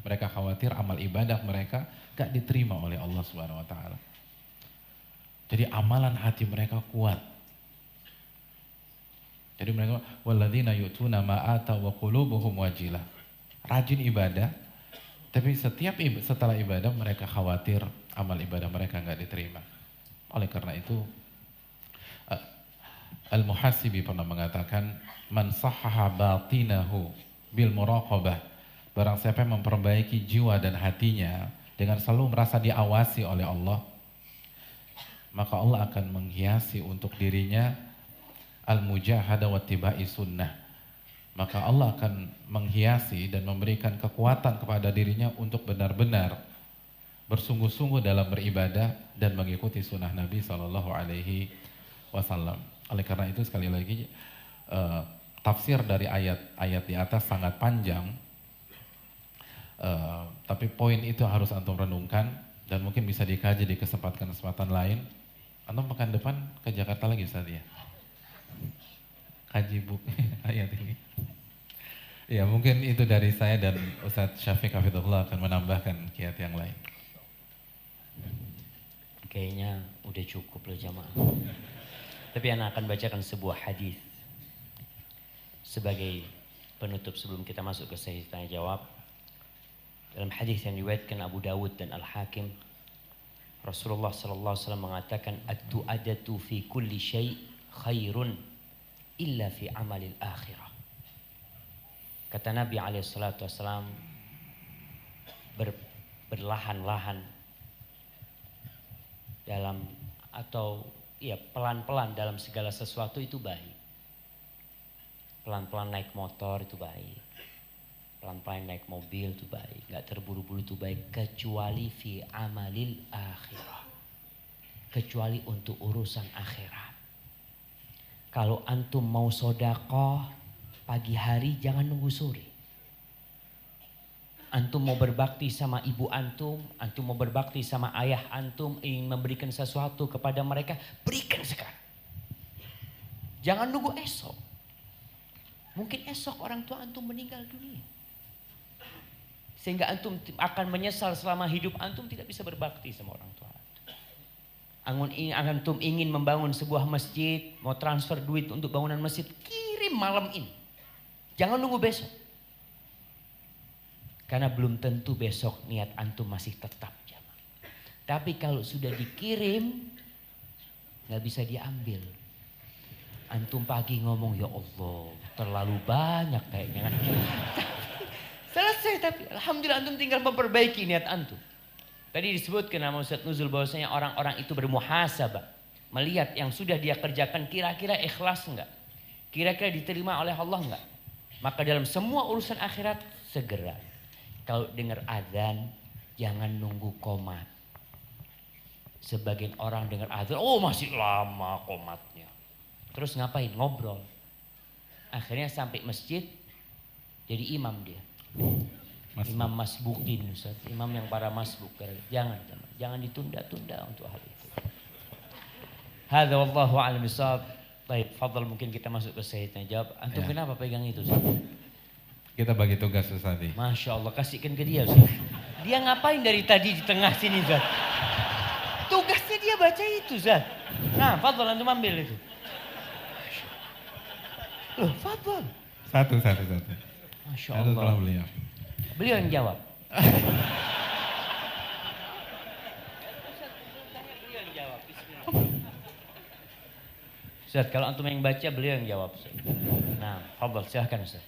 Mereka khawatir amal ibadah mereka gak diterima oleh Allah Subhanahu Wa Taala. Jadi amalan hati mereka kuat. Jadi mereka walladzina yu'tuna ma ataw wa qulubuhum wajilah. Rajin ibadah, tapi setelah ibadah mereka khawatir amal ibadah mereka gak diterima. Oleh karena itu Al-Muhasibi pernah mengatakan, man sahhaha batinahu bil muraqabah. Barang siapa yang memperbaiki jiwa dan hatinya dengan selalu merasa diawasi oleh Allah, maka Allah akan menghiasi untuk dirinya al-mujahadah wa tibai sunnah. Maka Allah akan menghiasi dan memberikan kekuatan kepada dirinya untuk benar-benar bersungguh-sungguh dalam beribadah dan mengikuti sunnah Nabi SAW. Oleh karena itu sekali lagi tafsir dari ayat-ayat di atas sangat panjang, tapi poin itu harus antum renungkan dan mungkin bisa dikaji di kesempatan lain. Antum pekan depan ke Jakarta lagi Ustaz ya? Kaji buku ayat ini. Ya mungkin itu dari saya dan Ustaz Syafiq Hafidhullah akan menambahkan kiat yang lain. Kayaknya udah cukup loh jamaah. Tapi anak akan bacakan sebuah hadis sebagai penutup sebelum kita masuk ke sesi tanya jawab. Dalam hadis yang diriwayatkan Abu Dawud dan Al-Hakim, Rasulullah sallallahu alaihi wasallam mengatakan, "Ad-du'adatu fi kulli syai' khairun illa fi amalil akhirah. Kata Nabi alaihissalatu wassalam, berlahan-lahan dalam atau ya pelan-pelan dalam segala sesuatu itu baik. Pelan-pelan naik motor itu baik. Pelan-pelan naik mobil itu baik. Gak terburu-buru itu baik. Kecuali fi amalil akhirah. Kecuali untuk urusan akhirat. Kalau antum mau sodakoh pagi hari, jangan nunggu sore. Antum mau berbakti sama ibu antum mau berbakti sama ayah antum, ingin memberikan sesuatu kepada mereka, berikan sekarang. Jangan nunggu esok. Mungkin esok orang tua antum meninggal dunia. Sehingga antum akan menyesal selama hidup antum tidak bisa berbakti sama orang tua antum. Antum ingin membangun sebuah masjid, mau transfer duit untuk bangunan masjid, kirim malam ini. Jangan nunggu besok. Karena belum tentu besok niat antum masih tetap jamaah. Tapi kalau sudah dikirim, gak bisa diambil. Antum pagi ngomong, ya Allah terlalu banyak kayaknya kan. Selesai, tapi alhamdulillah antum tinggal memperbaiki niat antum. Tadi disebutkan nama Ustaz Nuzul bahwasanya orang-orang itu bermuhasabah. Melihat yang sudah dia kerjakan kira-kira ikhlas enggak? Kira-kira diterima oleh Allah enggak? Maka dalam semua urusan akhirat segera. Kalau dengar azan jangan nunggu qomat. Sebagian orang dengar azan, oh masih lama qomatnya. Terus ngapain? Ngobrol. Akhirnya sampai masjid jadi imam dia. Imam masbukin, Ustaz. Imam yang para masbuk. Jangan ditunda-tunda untuk hal itu. Hadza wallahu a'lam bishawab. Baik, fadhal, mungkin kita masuk ke Sayyidina jawab. Antum kenapa pegang itu, Ustaz? Kita bagi tugas Ustaz. Masya Allah, kasihkan ke dia, Ustaz. Dia ngapain dari tadi di tengah sini, Ustaz? Tugasnya dia baca itu, Ustaz. Nah, fadhal antum ambil itu. Loh, fadhal. Satu. Masya Ada setelah Allah. beliau. Beliau yang jawab. Ustaz, kalau antum yang baca, beliau yang jawab. Nah, fadhal, silahkan Ustaz.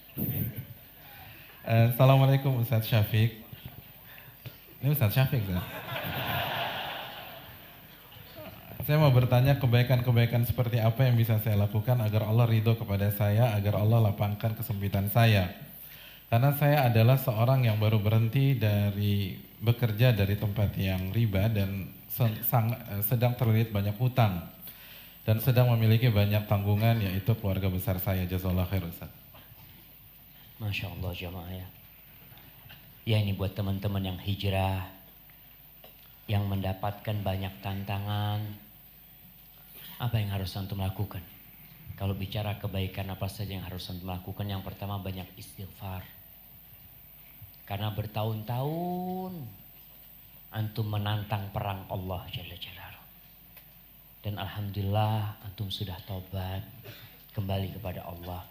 Assalamualaikum Ustaz Syafiq. Ini Ustaz Syafiq, Ustaz. Saya mau bertanya kebaikan-kebaikan seperti apa yang bisa saya lakukan agar Allah ridho kepada saya, agar Allah lapangkan kesempitan saya. Karena saya adalah seorang yang baru berhenti dari bekerja dari tempat yang riba dan sedang terlilit banyak hutang. Dan sedang memiliki banyak tanggungan, yaitu keluarga besar saya. Jazakallahu khair, Ustaz. Masya Allah jamaah ya. Ya, ini buat teman-teman yang hijrah, yang mendapatkan banyak tantangan. Apa yang harus antum lakukan? Kalau bicara kebaikan apa saja yang harus antum lakukan? Yang pertama, banyak istighfar. Karena bertahun-tahun antum menantang perang Allah Jalla Jalaluhu. Dan alhamdulillah antum sudah taubat, kembali kepada Allah.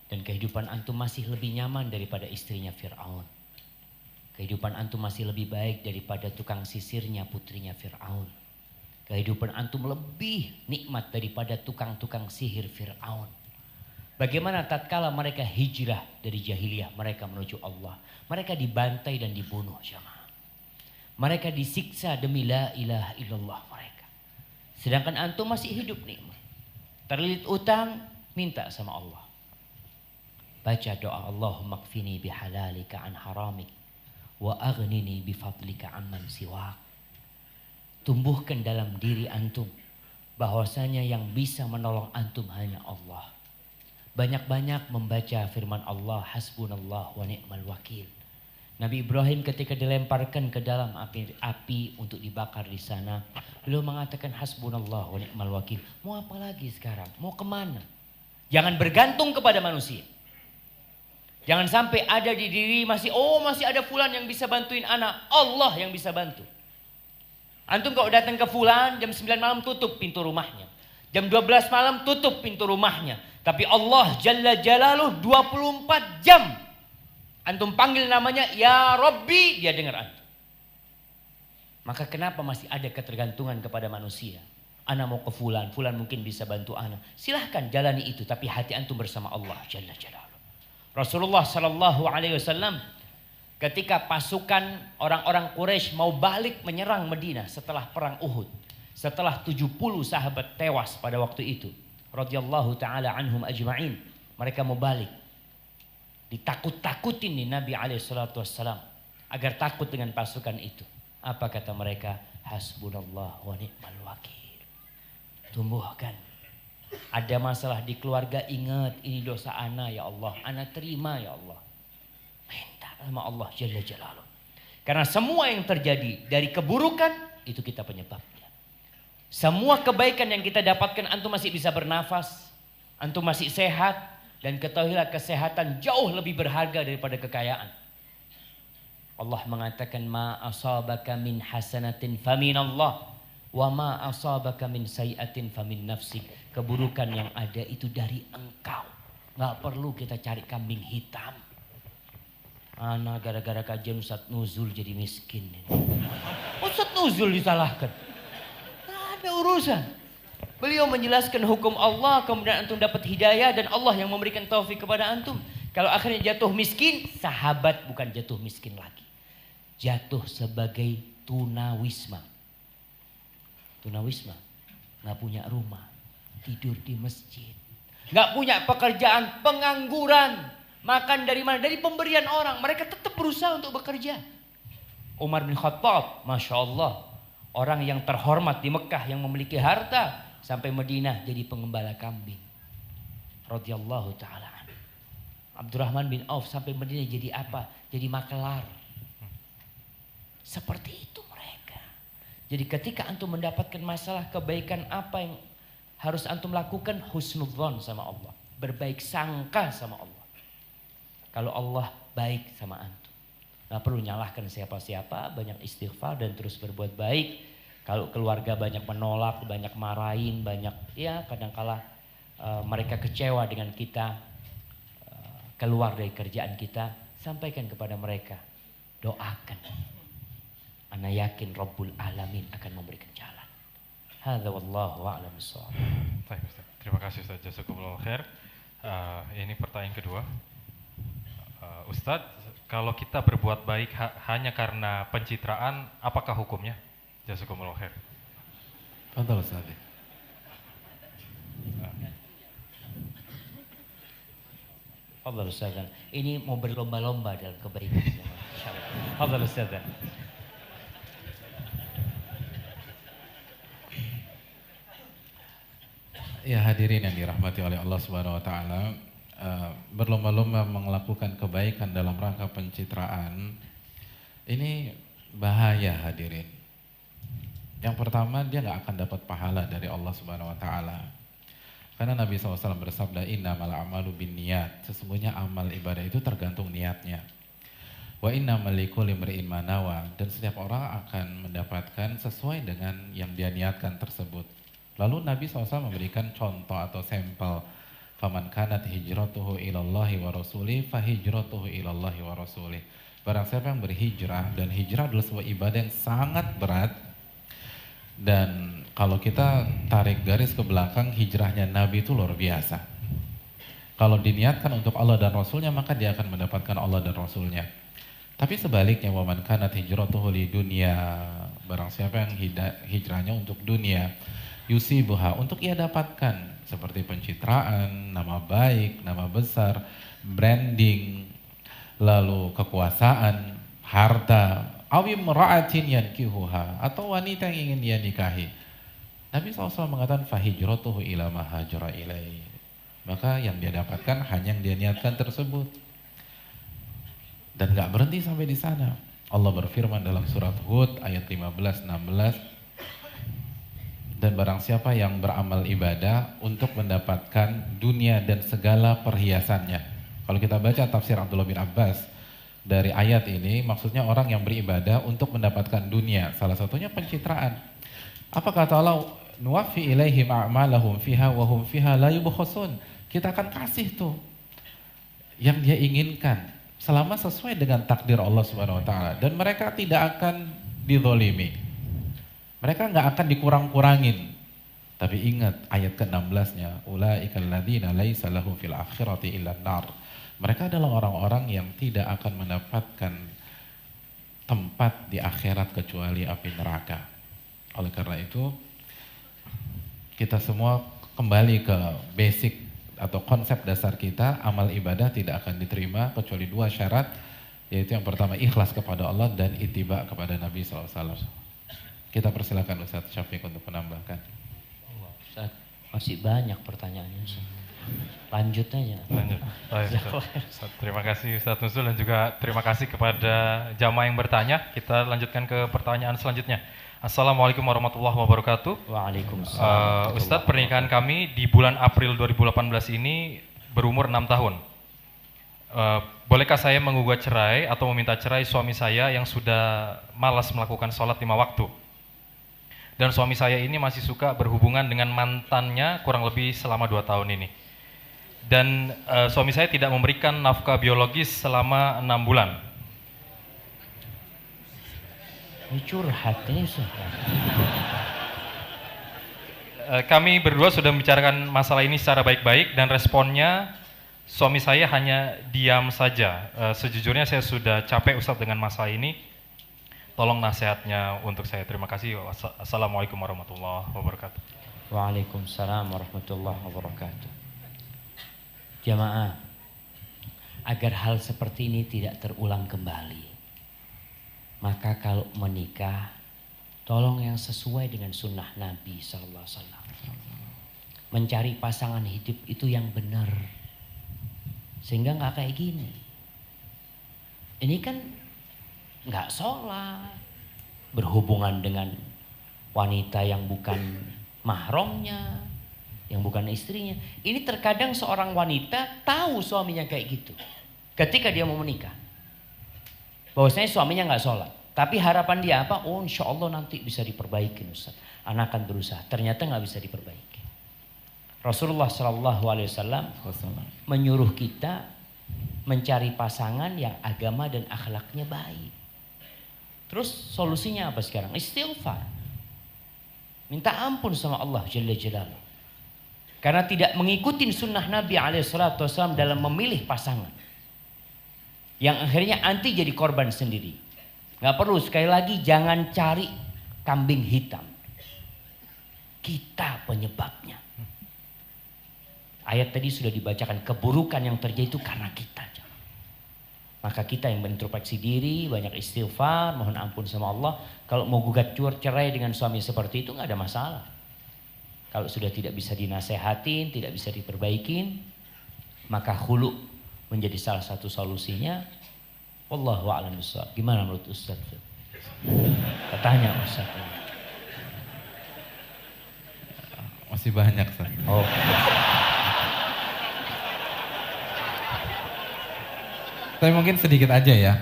Dan kehidupan antum masih lebih nyaman daripada istrinya Fir'aun. Kehidupan antum masih lebih baik daripada tukang sisirnya putrinya Fir'aun. Kehidupan antum lebih nikmat daripada tukang-tukang sihir Fir'aun. Bagaimana tatkala mereka hijrah dari jahiliyah mereka menuju Allah. Mereka dibantai dan dibunuh jamaah. Mereka disiksa demi la ilaha illallah mereka. Sedangkan antum masih hidup nikmat. Terlilit utang, minta sama Allah. Baca doa, Allahumma kfini bihalalika an haramik wa aghnini bifadlika amman siwak. Tumbuhkan dalam diri antum bahwasanya yang bisa menolong antum hanya Allah. Banyak-banyak membaca firman Allah, hasbunallah wa ni'mal wakil. Nabi Ibrahim ketika dilemparkan ke dalam api untuk dibakar di sana, beliau mengatakan hasbunallah wa ni'mal wakil. Mau apa lagi sekarang? Mau kemana? Jangan bergantung kepada manusia. Jangan sampai ada di diri masih ada fulan yang bisa bantuin anak. Allah yang bisa bantu. Antum kalau datang ke fulan jam 9 malam tutup pintu rumahnya. Jam 12 malam tutup pintu rumahnya. Tapi Allah Jalla Jalaluh 24 jam. Antum panggil namanya, Ya Rabbi, dia dengar antum. Maka kenapa masih ada ketergantungan kepada manusia? Ana mau ke fulan, fulan mungkin bisa bantu ana. Silahkan jalani itu, tapi hati antum bersama Allah Jalla Jalaluhu. Rasulullah Sallallahu Alaihi Wasallam ketika pasukan orang-orang Quraisy mau balik menyerang Madinah setelah perang Uhud, setelah 70 sahabat tewas pada waktu itu, radhiyallahu taala anhum ajma'in, mereka mau balik. Ditakut-takutin nih Nabi alaihi salatu wassalam agar takut dengan pasukan itu. Apa kata mereka? Hasbunallah wa ni'mal wakil. Tumbuhkan. Ada masalah di keluarga, ingat ini dosa ana ya Allah. Ana terima ya Allah. Minta sama Allah Jalla Jalaluhu. Karena semua yang terjadi dari keburukan itu kita penyebabnya. Semua kebaikan yang kita dapatkan, antum masih bisa bernafas, antum masih sehat, dan ketahuilah kesehatan jauh lebih berharga daripada kekayaan. Allah mengatakan ma asabaka min hasanatin faminallah wa ma asabaka min sayiatin famin nafsik. Keburukan yang ada itu dari engkau. Nggak perlu kita cari kambing hitam. Ana gara-gara kajian Ustadz Nuzul jadi miskin. Ustadz Nuzul disalahkan. Nggak ada urusan. Beliau menjelaskan hukum Allah, kemudian antum dapat hidayah dan Allah yang memberikan taufik kepada antum. Kalau akhirnya jatuh miskin, sahabat bukan jatuh miskin lagi. Jatuh sebagai tunawisma. Tunawisma, nggak punya rumah, tidur di masjid, nggak punya pekerjaan, pengangguran, makan dari mana? Dari pemberian orang. Mereka tetap berusaha untuk bekerja. Umar bin Khattab, masya Allah, orang yang terhormat di Mekah yang memiliki harta, sampai Madinah jadi pengembala kambing. Radhiyallahu taala. Abdurrahman bin Auf sampai Madinah jadi apa? Jadi makelar. Seperti itu mereka. Jadi ketika antum mendapatkan masalah, kebaikan apa yang harus antum lakukan? Husnudzon sama Allah. Berbaik sangka sama Allah. Kalau Allah baik sama antum. Nggak perlu nyalahkan siapa-siapa, banyak istighfar dan terus berbuat baik. Kalau keluarga banyak menolak, banyak marahin, banyak ya kadangkala mereka kecewa dengan kita, keluar dari kerjaan kita, sampaikan kepada mereka, doakan. Ana yakin Rabbul Alamin akan memberikan jalan. Hadza wallahu a'lam bissawab. Baik Ustaz. Terima kasih Ustaz, jazakumullah khair. Ini pertanyaan kedua. Ustaz, kalau kita berbuat baik hanya karena pencitraan, apakah hukumnya? Jazakumullah khair. Fadhal Ustaz. Fadhal Ustaz. Ini mau berlomba-lomba dalam kebaikan. Fadhal Ustaz. Ya hadirin yang dirahmati oleh Allah Subhanahu wa taala, berlomba-lomba melakukan kebaikan dalam rangka pencitraan ini bahaya hadirin. Yang pertama, dia nggak akan dapat pahala dari Allah Subhanahu wa taala. Karena Nabi SAW bersabda, innamal a'malu binniyat. Sesungguhnya amal ibadah itu tergantung niatnya. Wa innamal likulli imri'in ma nawa. Dan setiap orang akan mendapatkan sesuai dengan yang dia niatkan tersebut. Lalu Nabi SAW memberikan contoh atau sampel. Faman kanat hijratuhu ilallahi wa rasulih fahijratuhu ilallahi wa rasulih. Barang siapa yang berhijrah, dan hijrah adalah sebuah ibadah yang sangat berat. Dan kalau kita tarik garis ke belakang, hijrahnya Nabi itu luar biasa. Kalau diniatkan untuk Allah dan Rasulnya, maka dia akan mendapatkan Allah dan Rasulnya. Tapi sebaliknya, waman kanat hijratuhu li dunya, barang siapa yang hijrahnya untuk dunia, yusibuha, untuk ia dapatkan, seperti pencitraan, nama baik, nama besar, branding, lalu kekuasaan, harta, awim ra'atin yankihuha, atau wanita yang ingin dia nikahi. Nabi SAW mengatakan fahijratuhu ila ma hajara ilaih. Maka yang dia dapatkan hanya yang dia niatkan tersebut. Dan gak berhenti sampai di sana. Allah berfirman dalam surat Hud ayat 15-16, dan barang siapa yang beramal ibadah untuk mendapatkan dunia dan segala perhiasannya. Kalau kita baca tafsir Abdullah bin Abbas dari ayat ini, maksudnya orang yang beribadah untuk mendapatkan dunia. Salah satunya pencitraan. Apa kata Allah? Nuwaffi ilaihim a'malahum fiha wa hum fiha la yubkhasun. Kita akan kasih tuh yang dia inginkan selama sesuai dengan takdir Allah Subhanahu wa taala, dan mereka tidak akan dizolimi. Mereka nggak akan dikurang-kurangin. Tapi ingat ayat ke-16-nya, ulaikal ladzina laisa lahum fil akhirati illa nar. Mereka adalah orang-orang yang tidak akan mendapatkan tempat di akhirat kecuali api neraka. Oleh karena itu, kita semua kembali ke basic atau konsep dasar kita, amal ibadah tidak akan diterima kecuali 2 syarat, yaitu yang pertama ikhlas kepada Allah dan ittiba kepada Nabi SAW. Kita persilakan Ustadz Syafiq untuk menambahkan. Ustaz, masih banyak pertanyaannya Ustaz. Lanjut aja. Lanjut. Ustaz, terima kasih Ustadz Nuzul dan juga terima kasih kepada jamaah yang bertanya. Kita lanjutkan ke pertanyaan selanjutnya. Assalamualaikum warahmatullahi wabarakatuh. Waalaikumsalam. Ustadz, pernikahan kami di bulan April 2018 ini berumur 6 tahun. Bolehkah saya menggugat cerai atau meminta cerai suami saya yang sudah malas melakukan sholat 5 waktu? Dan suami saya ini masih suka berhubungan dengan mantannya kurang lebih selama 2 tahun ini. Dan suami saya tidak memberikan nafkah biologis selama 6 bulan. Ini curhat ini Ustaz. Kami berdua sudah membicarakan masalah ini secara baik-baik dan responnya suami saya hanya diam saja. Sejujurnya saya sudah capek Ustaz dengan masalah ini. Tolong nasihatnya untuk saya. Terima kasih. Assalamualaikum warahmatullahi wabarakatuh. Waalaikumsalam warahmatullahi wabarakatuh. Jamaah, agar hal seperti ini tidak terulang kembali, maka kalau menikah, tolong yang sesuai dengan sunnah Nabi Sallallahu Alaihi Wasallam. Mencari pasangan hidup itu yang benar, sehingga nggak kayak gini. Ini kan nggak sholat, berhubungan dengan wanita yang bukan mahramnya, yang bukan istrinya. Ini terkadang seorang wanita tahu suaminya kayak gitu ketika dia mau menikah, bahwasanya suaminya nggak sholat, tapi harapan dia apa? Oh, insya Allah nanti bisa diperbaiki Ustaz, anak akan berusaha. Ternyata nggak bisa diperbaiki. Rasulullah Shallallahu Alaihi Wasallam menyuruh kita mencari pasangan yang agama dan akhlaknya baik. Terus solusinya apa sekarang? Istighfar. Minta ampun sama Allah Jalla Jalaluh. Karena tidak mengikuti sunnah Nabi SAW dalam memilih pasangan. Yang akhirnya anti jadi korban sendiri. Gak perlu, sekali lagi jangan cari kambing hitam. Kita penyebabnya. Ayat tadi sudah dibacakan, keburukan yang terjadi itu karena kita. Maka kita yang berintrospeksi diri, banyak istighfar, mohon ampun sama Allah. Kalau mau gugat cerai dengan suami seperti itu nggak ada masalah. Kalau sudah tidak bisa dinasehatin, tidak bisa diperbaikin, maka khulu menjadi salah satu solusinya. Wallahu a'lam bishawab. Gimana menurut Ustaz? Katanya Ustaz. Masih banyak, Ustaz. Oh. Tapi mungkin sedikit aja ya.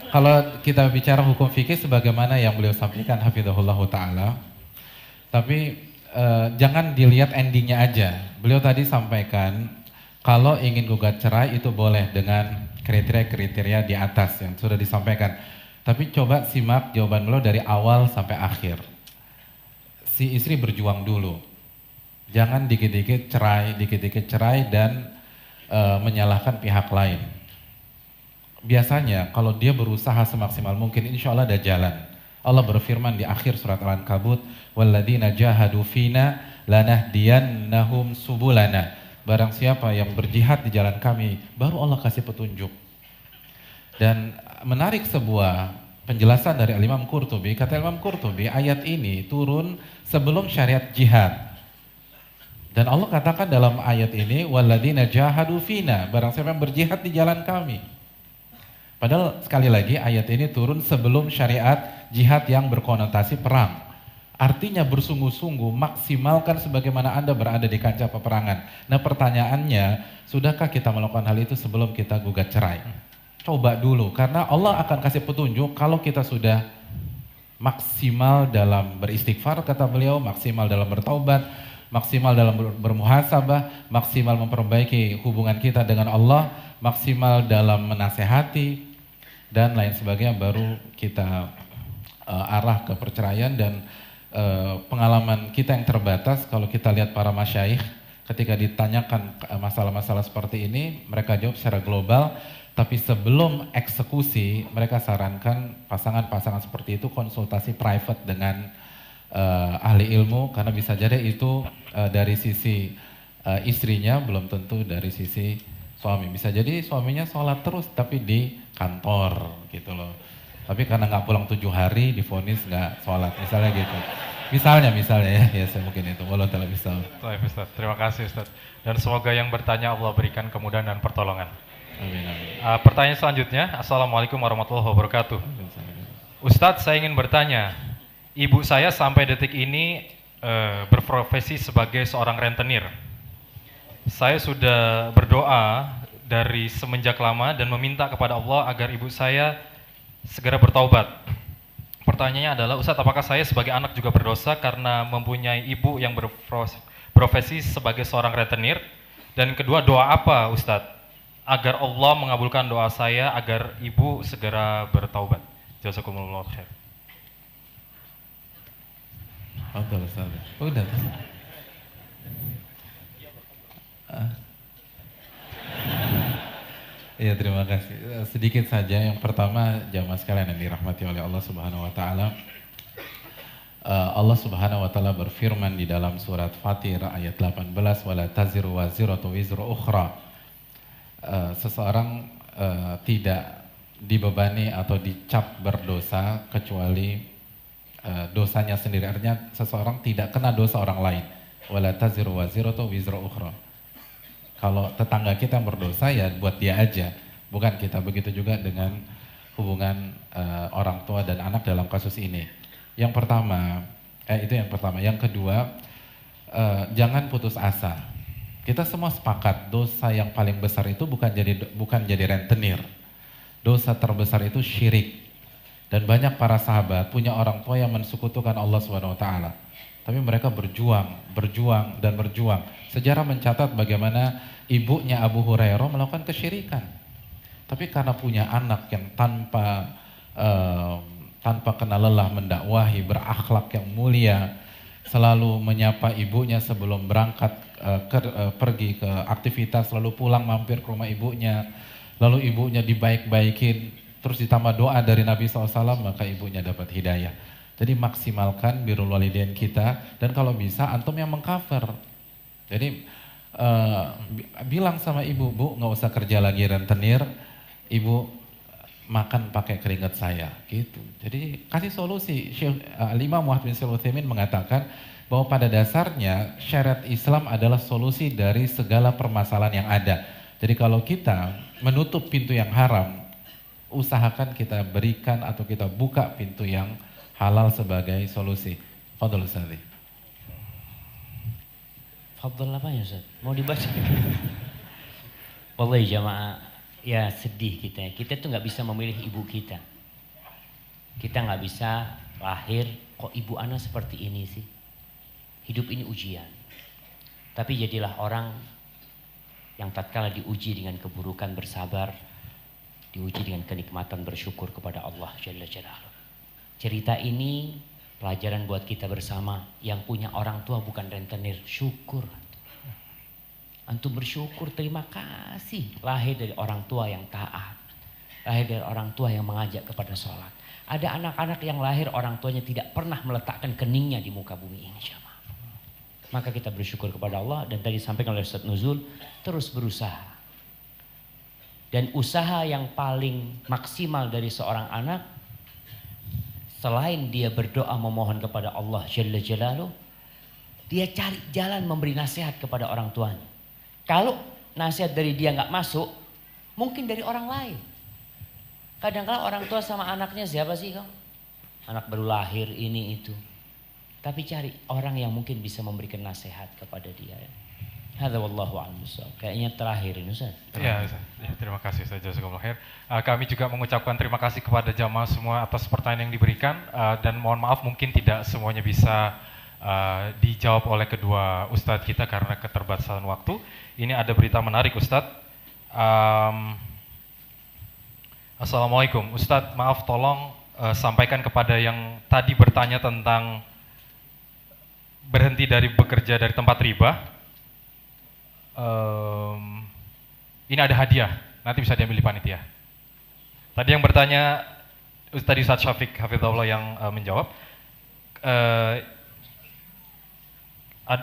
Kalau kita bicara hukum fikih sebagaimana yang beliau sampaikan hafizahullah ta'ala. Tapi jangan dilihat endingnya aja. Beliau tadi sampaikan kalau ingin gugat cerai itu boleh dengan kriteria-kriteria di atas yang sudah disampaikan. Tapi coba simak jawaban beliau dari awal sampai akhir. Si istri berjuang dulu. Jangan dikit-dikit cerai dan menyalahkan pihak lain. Biasanya kalau dia berusaha semaksimal mungkin, insya Allah ada jalan. Allah berfirman di akhir surat Al-Ankabut, walladzina jahadu fina lanahdiyannahum subulana. Barang siapa yang berjihad di jalan kami, baru Allah kasih petunjuk. Dan menarik sebuah penjelasan dari Imam Qurtubi, kata Imam Qurtubi, ayat ini turun sebelum syariat jihad. Dan Allah katakan dalam ayat ini, walladzina jahadu fina, barang siapa yang berjihad di jalan kami. Padahal sekali lagi ayat ini turun sebelum syariat jihad yang berkonotasi perang. Artinya bersungguh-sungguh maksimalkan sebagaimana Anda berada di kancah peperangan. Nah pertanyaannya, sudahkah kita melakukan hal itu sebelum kita gugat cerai? Coba dulu, karena Allah akan kasih petunjuk kalau kita sudah maksimal dalam beristighfar, kata beliau, maksimal dalam bertaubat, maksimal dalam bermuhasabah, maksimal memperbaiki hubungan kita dengan Allah, maksimal dalam menasehati, dan lain sebagainya, baru kita arah ke perceraian. Dan pengalaman kita yang terbatas, kalau kita lihat para masyaikh ketika ditanyakan masalah-masalah seperti ini, mereka jawab secara global, tapi sebelum eksekusi mereka sarankan pasangan-pasangan seperti itu konsultasi private dengan ahli ilmu, karena bisa jadi itu dari sisi istrinya belum tentu dari sisi suami. Bisa jadi suaminya sholat terus tapi di kantor gitu loh, tapi karena nggak pulang 7 hari divonis nggak sholat misalnya gitu. Misalnya ya saya mungkin itu. Wallahu ta'ala bisa. Baik Ustaz, terima kasih Ustaz. Dan semoga yang bertanya Allah berikan kemudahan dan pertolongan. Amin, amin. Pertanyaan selanjutnya, Assalamualaikum warahmatullahi wabarakatuh. Ustadz, saya ingin bertanya, ibu saya sampai detik ini berprofesi sebagai seorang rentenir. Saya sudah berdoa dari semenjak lama dan meminta kepada Allah agar ibu saya segera bertaubat. Pertanyaannya adalah, Ustadz, apakah saya sebagai anak juga berdosa karena mempunyai ibu yang berprofesi sebagai seorang rentenir? Dan kedua, doa apa Ustadz agar Allah mengabulkan doa saya agar ibu segera bertaubat? Jazakumullah khair. Udah. Iya, terima kasih. Sedikit saja. Yang pertama, jamaah sekalian yang dirahmati oleh Allah Subhanahu wa taala. Allah Subhanahu wa taala berfirman di dalam surat Fatir ayat 18, wala taziru waziratu wizra ukhra. Seseorang tidak dibebani atau dicap berdosa kecuali dosanya sendiri. Artinya seseorang tidak kena dosa orang lain. Wala taziru waziratu wizra ukhra. Kalau tetangga kita yang berdosa ya buat dia aja, bukan kita. Begitu juga dengan hubungan orang tua dan anak dalam kasus ini. Yang pertama, itu yang pertama. Yang kedua, jangan putus asa. Kita semua sepakat dosa yang paling besar itu bukan jadi rentenir. Dosa terbesar itu syirik. Dan banyak para sahabat punya orang tua yang mensekutukan Allah SWT. Tapi mereka berjuang. Sejarah mencatat bagaimana ibunya Abu Hurairah melakukan kesyirikan. Tapi karena punya anak yang tanpa kenal lelah mendakwahi, berakhlak yang mulia, selalu menyapa ibunya sebelum berangkat pergi ke aktivitas, lalu pulang mampir ke rumah ibunya, lalu ibunya dibaik-baikin, terus ditambah doa dari Nabi SAW, maka ibunya dapat hidayah. Jadi maksimalkan birrul walidain kita, dan kalau bisa antum yang mengcover. Jadi bilang sama ibu, Bu nggak usah kerja lagi rentenir, ibu makan pakai keringat saya, gitu. Jadi kasih solusi. Imam Muhammad bin Shalih Al-Utsaimin mengatakan bahwa pada dasarnya syariat Islam adalah solusi dari segala permasalahan yang ada. Jadi kalau kita menutup pintu yang haram, usahakan kita berikan atau kita buka pintu yang halal sebagai solusi. Fadhol Ustaz. Fadhol apa ya Ustaz? Mau dibaca? Wallahi jamaah, ya sedih kita. Kita tuh nggak bisa memilih ibu kita. Kita nggak bisa lahir, kok ibu ana seperti ini sih? Hidup ini ujian. Tapi jadilah orang yang tatkala diuji dengan keburukan bersabar, diuji dengan kenikmatan bersyukur kepada Allah Jalla Jalaluhu. Cerita ini pelajaran buat kita bersama yang punya orang tua bukan rentenir. Syukur. Antum bersyukur, terima kasih. Lahir dari orang tua yang taat. Lahir dari orang tua yang mengajak kepada sholat. Ada anak-anak yang lahir orang tuanya tidak pernah meletakkan keningnya di muka bumi ini. Maka kita bersyukur kepada Allah. Dan tadi disampaikan oleh Ustaz Nuzul, terus berusaha. Dan usaha yang paling maksimal dari seorang anak, selain dia berdoa memohon kepada Allah Jalla Jalaluhu, dia cari jalan memberi nasihat kepada orang tuanya. Kalau nasihat dari dia nggak masuk, mungkin dari orang lain. Kadang-kadang orang tua sama anaknya siapa sih kau? Anak baru lahir ini itu. Tapi cari orang yang mungkin bisa memberikan nasihat kepada dia. Hadza wallahu a'lam bishawab. Kayaknya terakhir ini Ustaz. Ya, terima kasih Ustaz Jazakumullah khair. Kami juga mengucapkan terima kasih kepada jamaah semua atas pertanyaan yang diberikan, dan mohon maaf mungkin tidak semuanya bisa dijawab oleh kedua Ustadz kita karena keterbatasan waktu. Ini ada berita menarik Ustadz. Assalamualaikum Ustadz, maaf tolong sampaikan kepada yang tadi bertanya tentang berhenti dari bekerja dari tempat riba, ini ada hadiah, nanti bisa diambil di panitia. Tadi yang bertanya tadi Ustadz Syafiq Hafizahullah yang menjawab.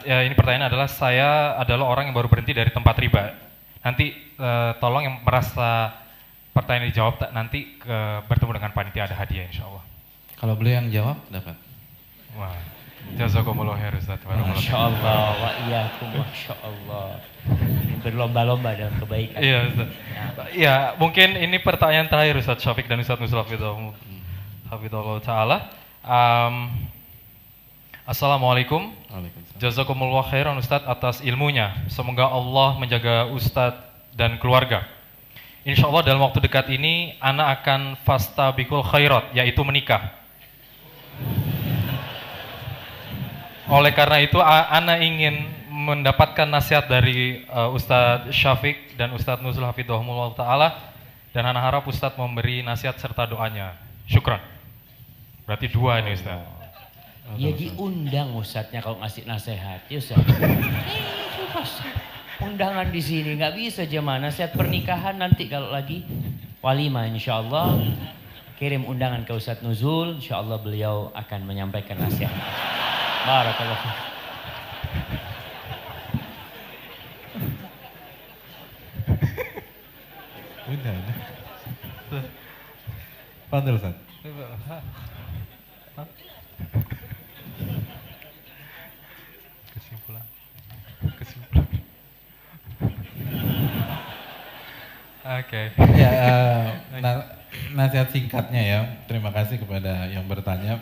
Ini pertanyaan adalah, saya adalah orang yang baru berhenti dari tempat riba. Nanti tolong yang merasa pertanyaan dijawab nanti bertemu dengan panitia, ada hadiah insya Allah. Kalau beliau yang jawab dapat. Wah, jazakumullah khair Ustaz. Masya Allah, wa iyyakum, Masya Allah. Berlomba-lomba dalam kebaikan. Iya Ustaz. Ya, mungkin ini pertanyaan terakhir Ustaz Syafiq dan Ustaz Nuzul Hafizahullah Ta'ala. Assalamualaikum. Jazakumullah khairan Ustaz atas ilmunya. Semoga Allah menjaga Ustaz dan keluarga. Insya Allah dalam waktu dekat ini anak akan fastabikul khairat, yaitu menikah. Oleh karena itu anak ingin mendapatkan nasihat dari Ustadz Syafiq dan Ustadz Nuzul Hafizahumullah Ta'ala, dan anak harap Ustadz memberi nasihat serta doanya. Syukran. Berarti dua ini Ustadz. Ya diundang Ustadznya kalau ngasih nasihat, ya Ustadz. Undangan di sini nggak bisa jemaah nasihat pernikahan, nanti kalau lagi walimah insya Allah kirim undangan ke Ustadz Nuzul, insya Allah beliau akan menyampaikan nasihat. Barakallahu. Udah. Fadil Ustaz. Kesimpulan. Oke. Ya, nasihat singkatnya ya. Terima kasih kepada yang bertanya.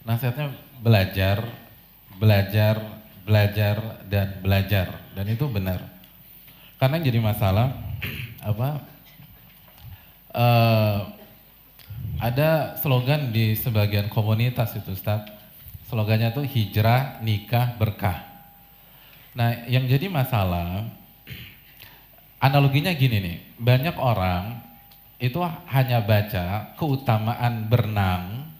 Nasihatnya belajar, dan itu benar. Karena yang jadi masalah ada slogan di sebagian komunitas itu Ustaz. Slogannya tuh hijrah, nikah, berkah. Nah, yang jadi masalah analoginya gini nih, banyak orang itu hanya baca keutamaan berenang,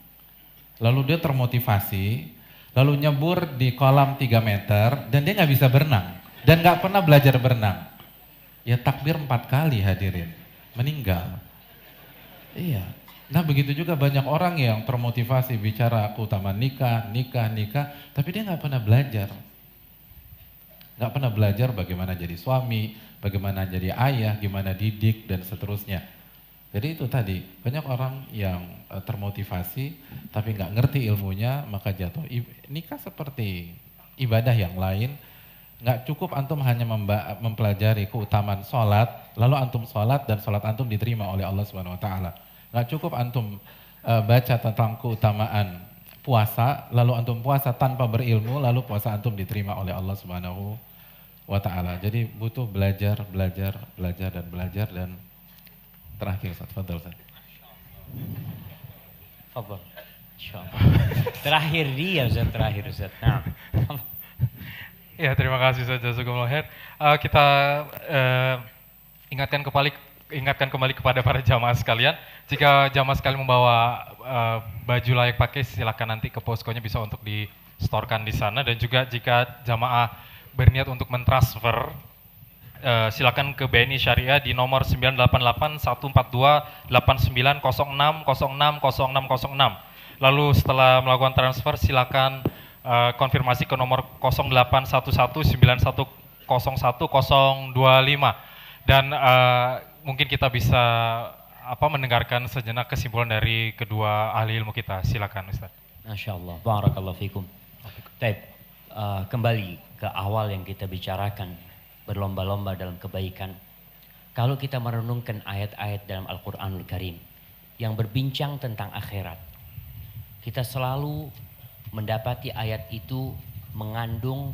lalu dia termotivasi, lalu nyebur di kolam 3 meter, dan dia nggak bisa berenang, dan nggak pernah belajar berenang. Ya takbir 4 kali hadirin, meninggal. Iya. Nah begitu juga banyak orang yang termotivasi bicara keutamaan nikah, tapi dia nggak pernah belajar. Nggak pernah belajar bagaimana jadi suami, bagaimana jadi ayah, gimana didik, dan seterusnya. Jadi itu tadi, banyak orang yang termotivasi tapi nggak ngerti ilmunya, maka jatuh. Nikah seperti ibadah yang lain, nggak cukup antum hanya mempelajari keutamaan sholat, lalu antum sholat dan sholat antum diterima oleh Allah Subhanahu Wa Taala. Nggak cukup antum baca tentang keutamaan puasa, lalu antum puasa tanpa berilmu, lalu puasa antum diterima oleh Allah Subhanahu Wa Taala. Jadi butuh belajar, dan terakhir Ustaz, fadhil Ustaz. Fadhil. Insyaallah. Terakhir dia Ustaz, Nah. Ya, terima kasih Ustaz Jazakumullah khair. Kita ingatkan kembali kepada para jamaah sekalian. Jika jamaah sekalian membawa baju layak pakai, silakan nanti ke poskonya bisa untuk di-storekan di sana. Dan juga jika jamaah berniat untuk mentransfer, silakan ke BNI Syariah di nomor 988-142-8906-060606. Lalu setelah melakukan transfer, silakan konfirmasi ke nomor 081191010205. Dan mungkin kita bisa mendengarkan sejenak kesimpulan dari kedua ahli ilmu kita. Silakan Ustaz. Masya Allah, barakallahu fikum. Kembali ke awal yang kita bicarakan, berlomba-lomba dalam kebaikan. Kalau kita merenungkan ayat-ayat dalam Al-Quranul Karim yang berbincang tentang akhirat, kita selalu mendapati ayat itu mengandung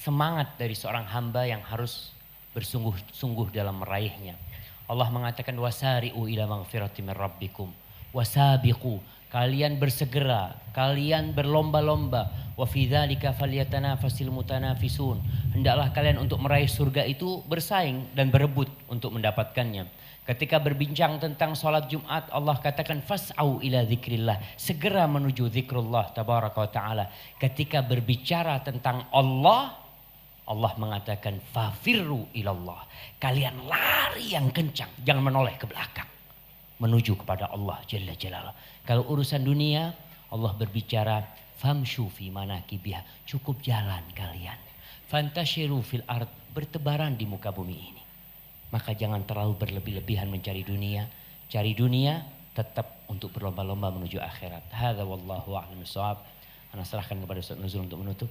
semangat dari seorang hamba yang harus bersungguh-sungguh dalam meraihnya. Allah mengatakan wasari'u ila maghfirati min rabbikum. wasabiqu, kalian bersegera, kalian berlomba-lomba, wa fi dzalika falyatanafasil mutanafisun, hendaklah kalian untuk meraih surga itu bersaing dan berebut untuk mendapatkannya. Ketika berbincang tentang sholat Jumat, Allah katakan fas'au ila dzikrillah, segera menuju zikrullah tabaraka wa ta'ala. Ketika berbicara tentang Allah, Allah mengatakan fafirru ilallah, kalian lari yang kencang, jangan menoleh ke belakang, menuju kepada Allah jalla jalaluh. Kalau urusan dunia, Allah berbicara famshu fi manakibiha, cukup jalan kalian. Fantashiru fil ard, bertebaran di muka bumi ini. Maka jangan terlalu berlebih-lebihan mencari dunia. Cari dunia tetap untuk berlomba-lomba menuju akhirat. Hadza wallahu a'lam bishawab. Ana serahkan kepada Ustaz Nuzul untuk menutup.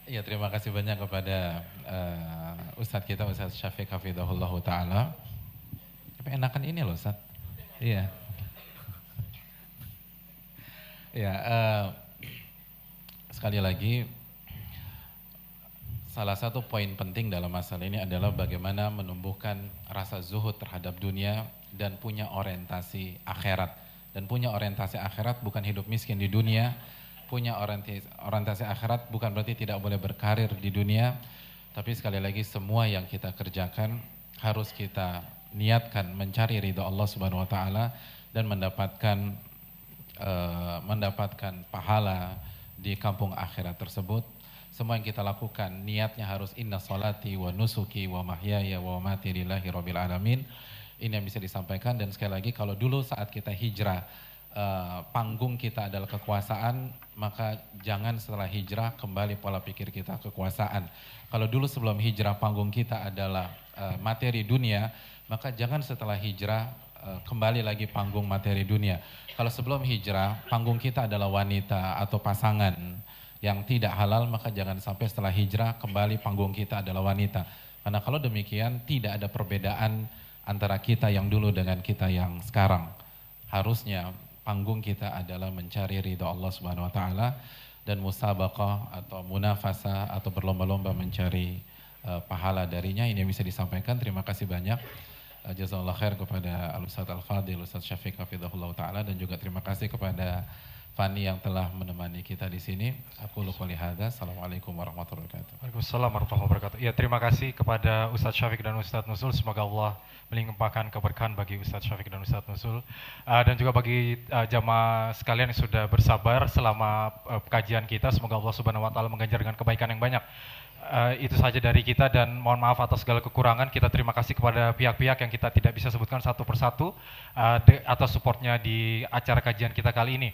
Ya, terima kasih banyak kepada Ustadz kita, Ustadz Syafiq Hafidhahullah Ta'ala. Tapi enakan ini loh Ustadz. Iya. Ya, sekali lagi, salah satu poin penting dalam masalah ini adalah bagaimana menumbuhkan rasa zuhud terhadap dunia dan punya orientasi akhirat. Dan punya orientasi akhirat bukan hidup miskin di dunia, punya orientasi akhirat bukan berarti tidak boleh berkarir di dunia, tapi sekali lagi semua yang kita kerjakan harus kita niatkan mencari ridha Allah Subhanahu wa taala dan mendapatkan pahala di kampung akhirat tersebut. Semua yang kita lakukan niatnya harus inna salati wa nusuki wa mahyaya wa mamati lillahi rabbil alamin. Ini yang bisa disampaikan. Dan sekali lagi, kalau dulu saat kita hijrah panggung kita adalah kekuasaan, maka jangan setelah hijrah kembali pola pikir kita kekuasaan. Kalau dulu sebelum hijrah panggung kita adalah materi dunia, maka jangan setelah hijrah kembali lagi panggung materi dunia. Kalau sebelum hijrah panggung kita adalah wanita atau pasangan yang tidak halal, maka jangan sampai setelah hijrah kembali panggung kita adalah wanita. Karena kalau demikian tidak ada perbedaan antara kita yang dulu dengan kita yang sekarang. Harusnya panggung kita adalah mencari ridha Allah Subhanahu wa taala dan musabaqah atau munafasah atau berlomba-lomba mencari pahala darinya. Ini yang bisa disampaikan. Terima kasih banyak. Jazakallah khair kepada Al-Ustadz Al-Fadhil, Ustadz Syafiq Hafidhahullah Ta'ala, dan juga terima kasih kepada Fani yang telah menemani kita di sini. Aku lupa lihada. Assalamualaikum warahmatullahi wabarakatuh. Waalaikumsalam warahmatullahi wabarakatuh. Ya, terima kasih kepada Ustadz Syafiq dan Ustadz Nuzul. Semoga Allah melimpahkan keberkahan bagi Ustadz Syafiq dan Ustadz Nuzul. Dan juga bagi jamaah sekalian yang sudah bersabar selama kajian kita. Semoga Allah Subhanahu wa taala mengganjar dengan kebaikan yang banyak. Itu saja dari kita dan mohon maaf atas segala kekurangan. Kita terima kasih kepada pihak-pihak yang kita tidak bisa sebutkan satu persatu atas supportnya di acara kajian kita kali ini.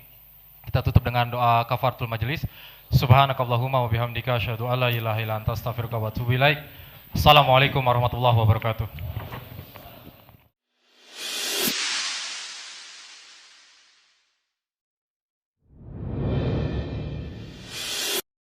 Kita tutup dengan doa kafaratul majelis. Subhanakallahumma wa bihamdika asyhadu an la ilaha illa anta astaghfiruka wa atubu ilaik. Assalamualaikum warahmatullahi wabarakatuh.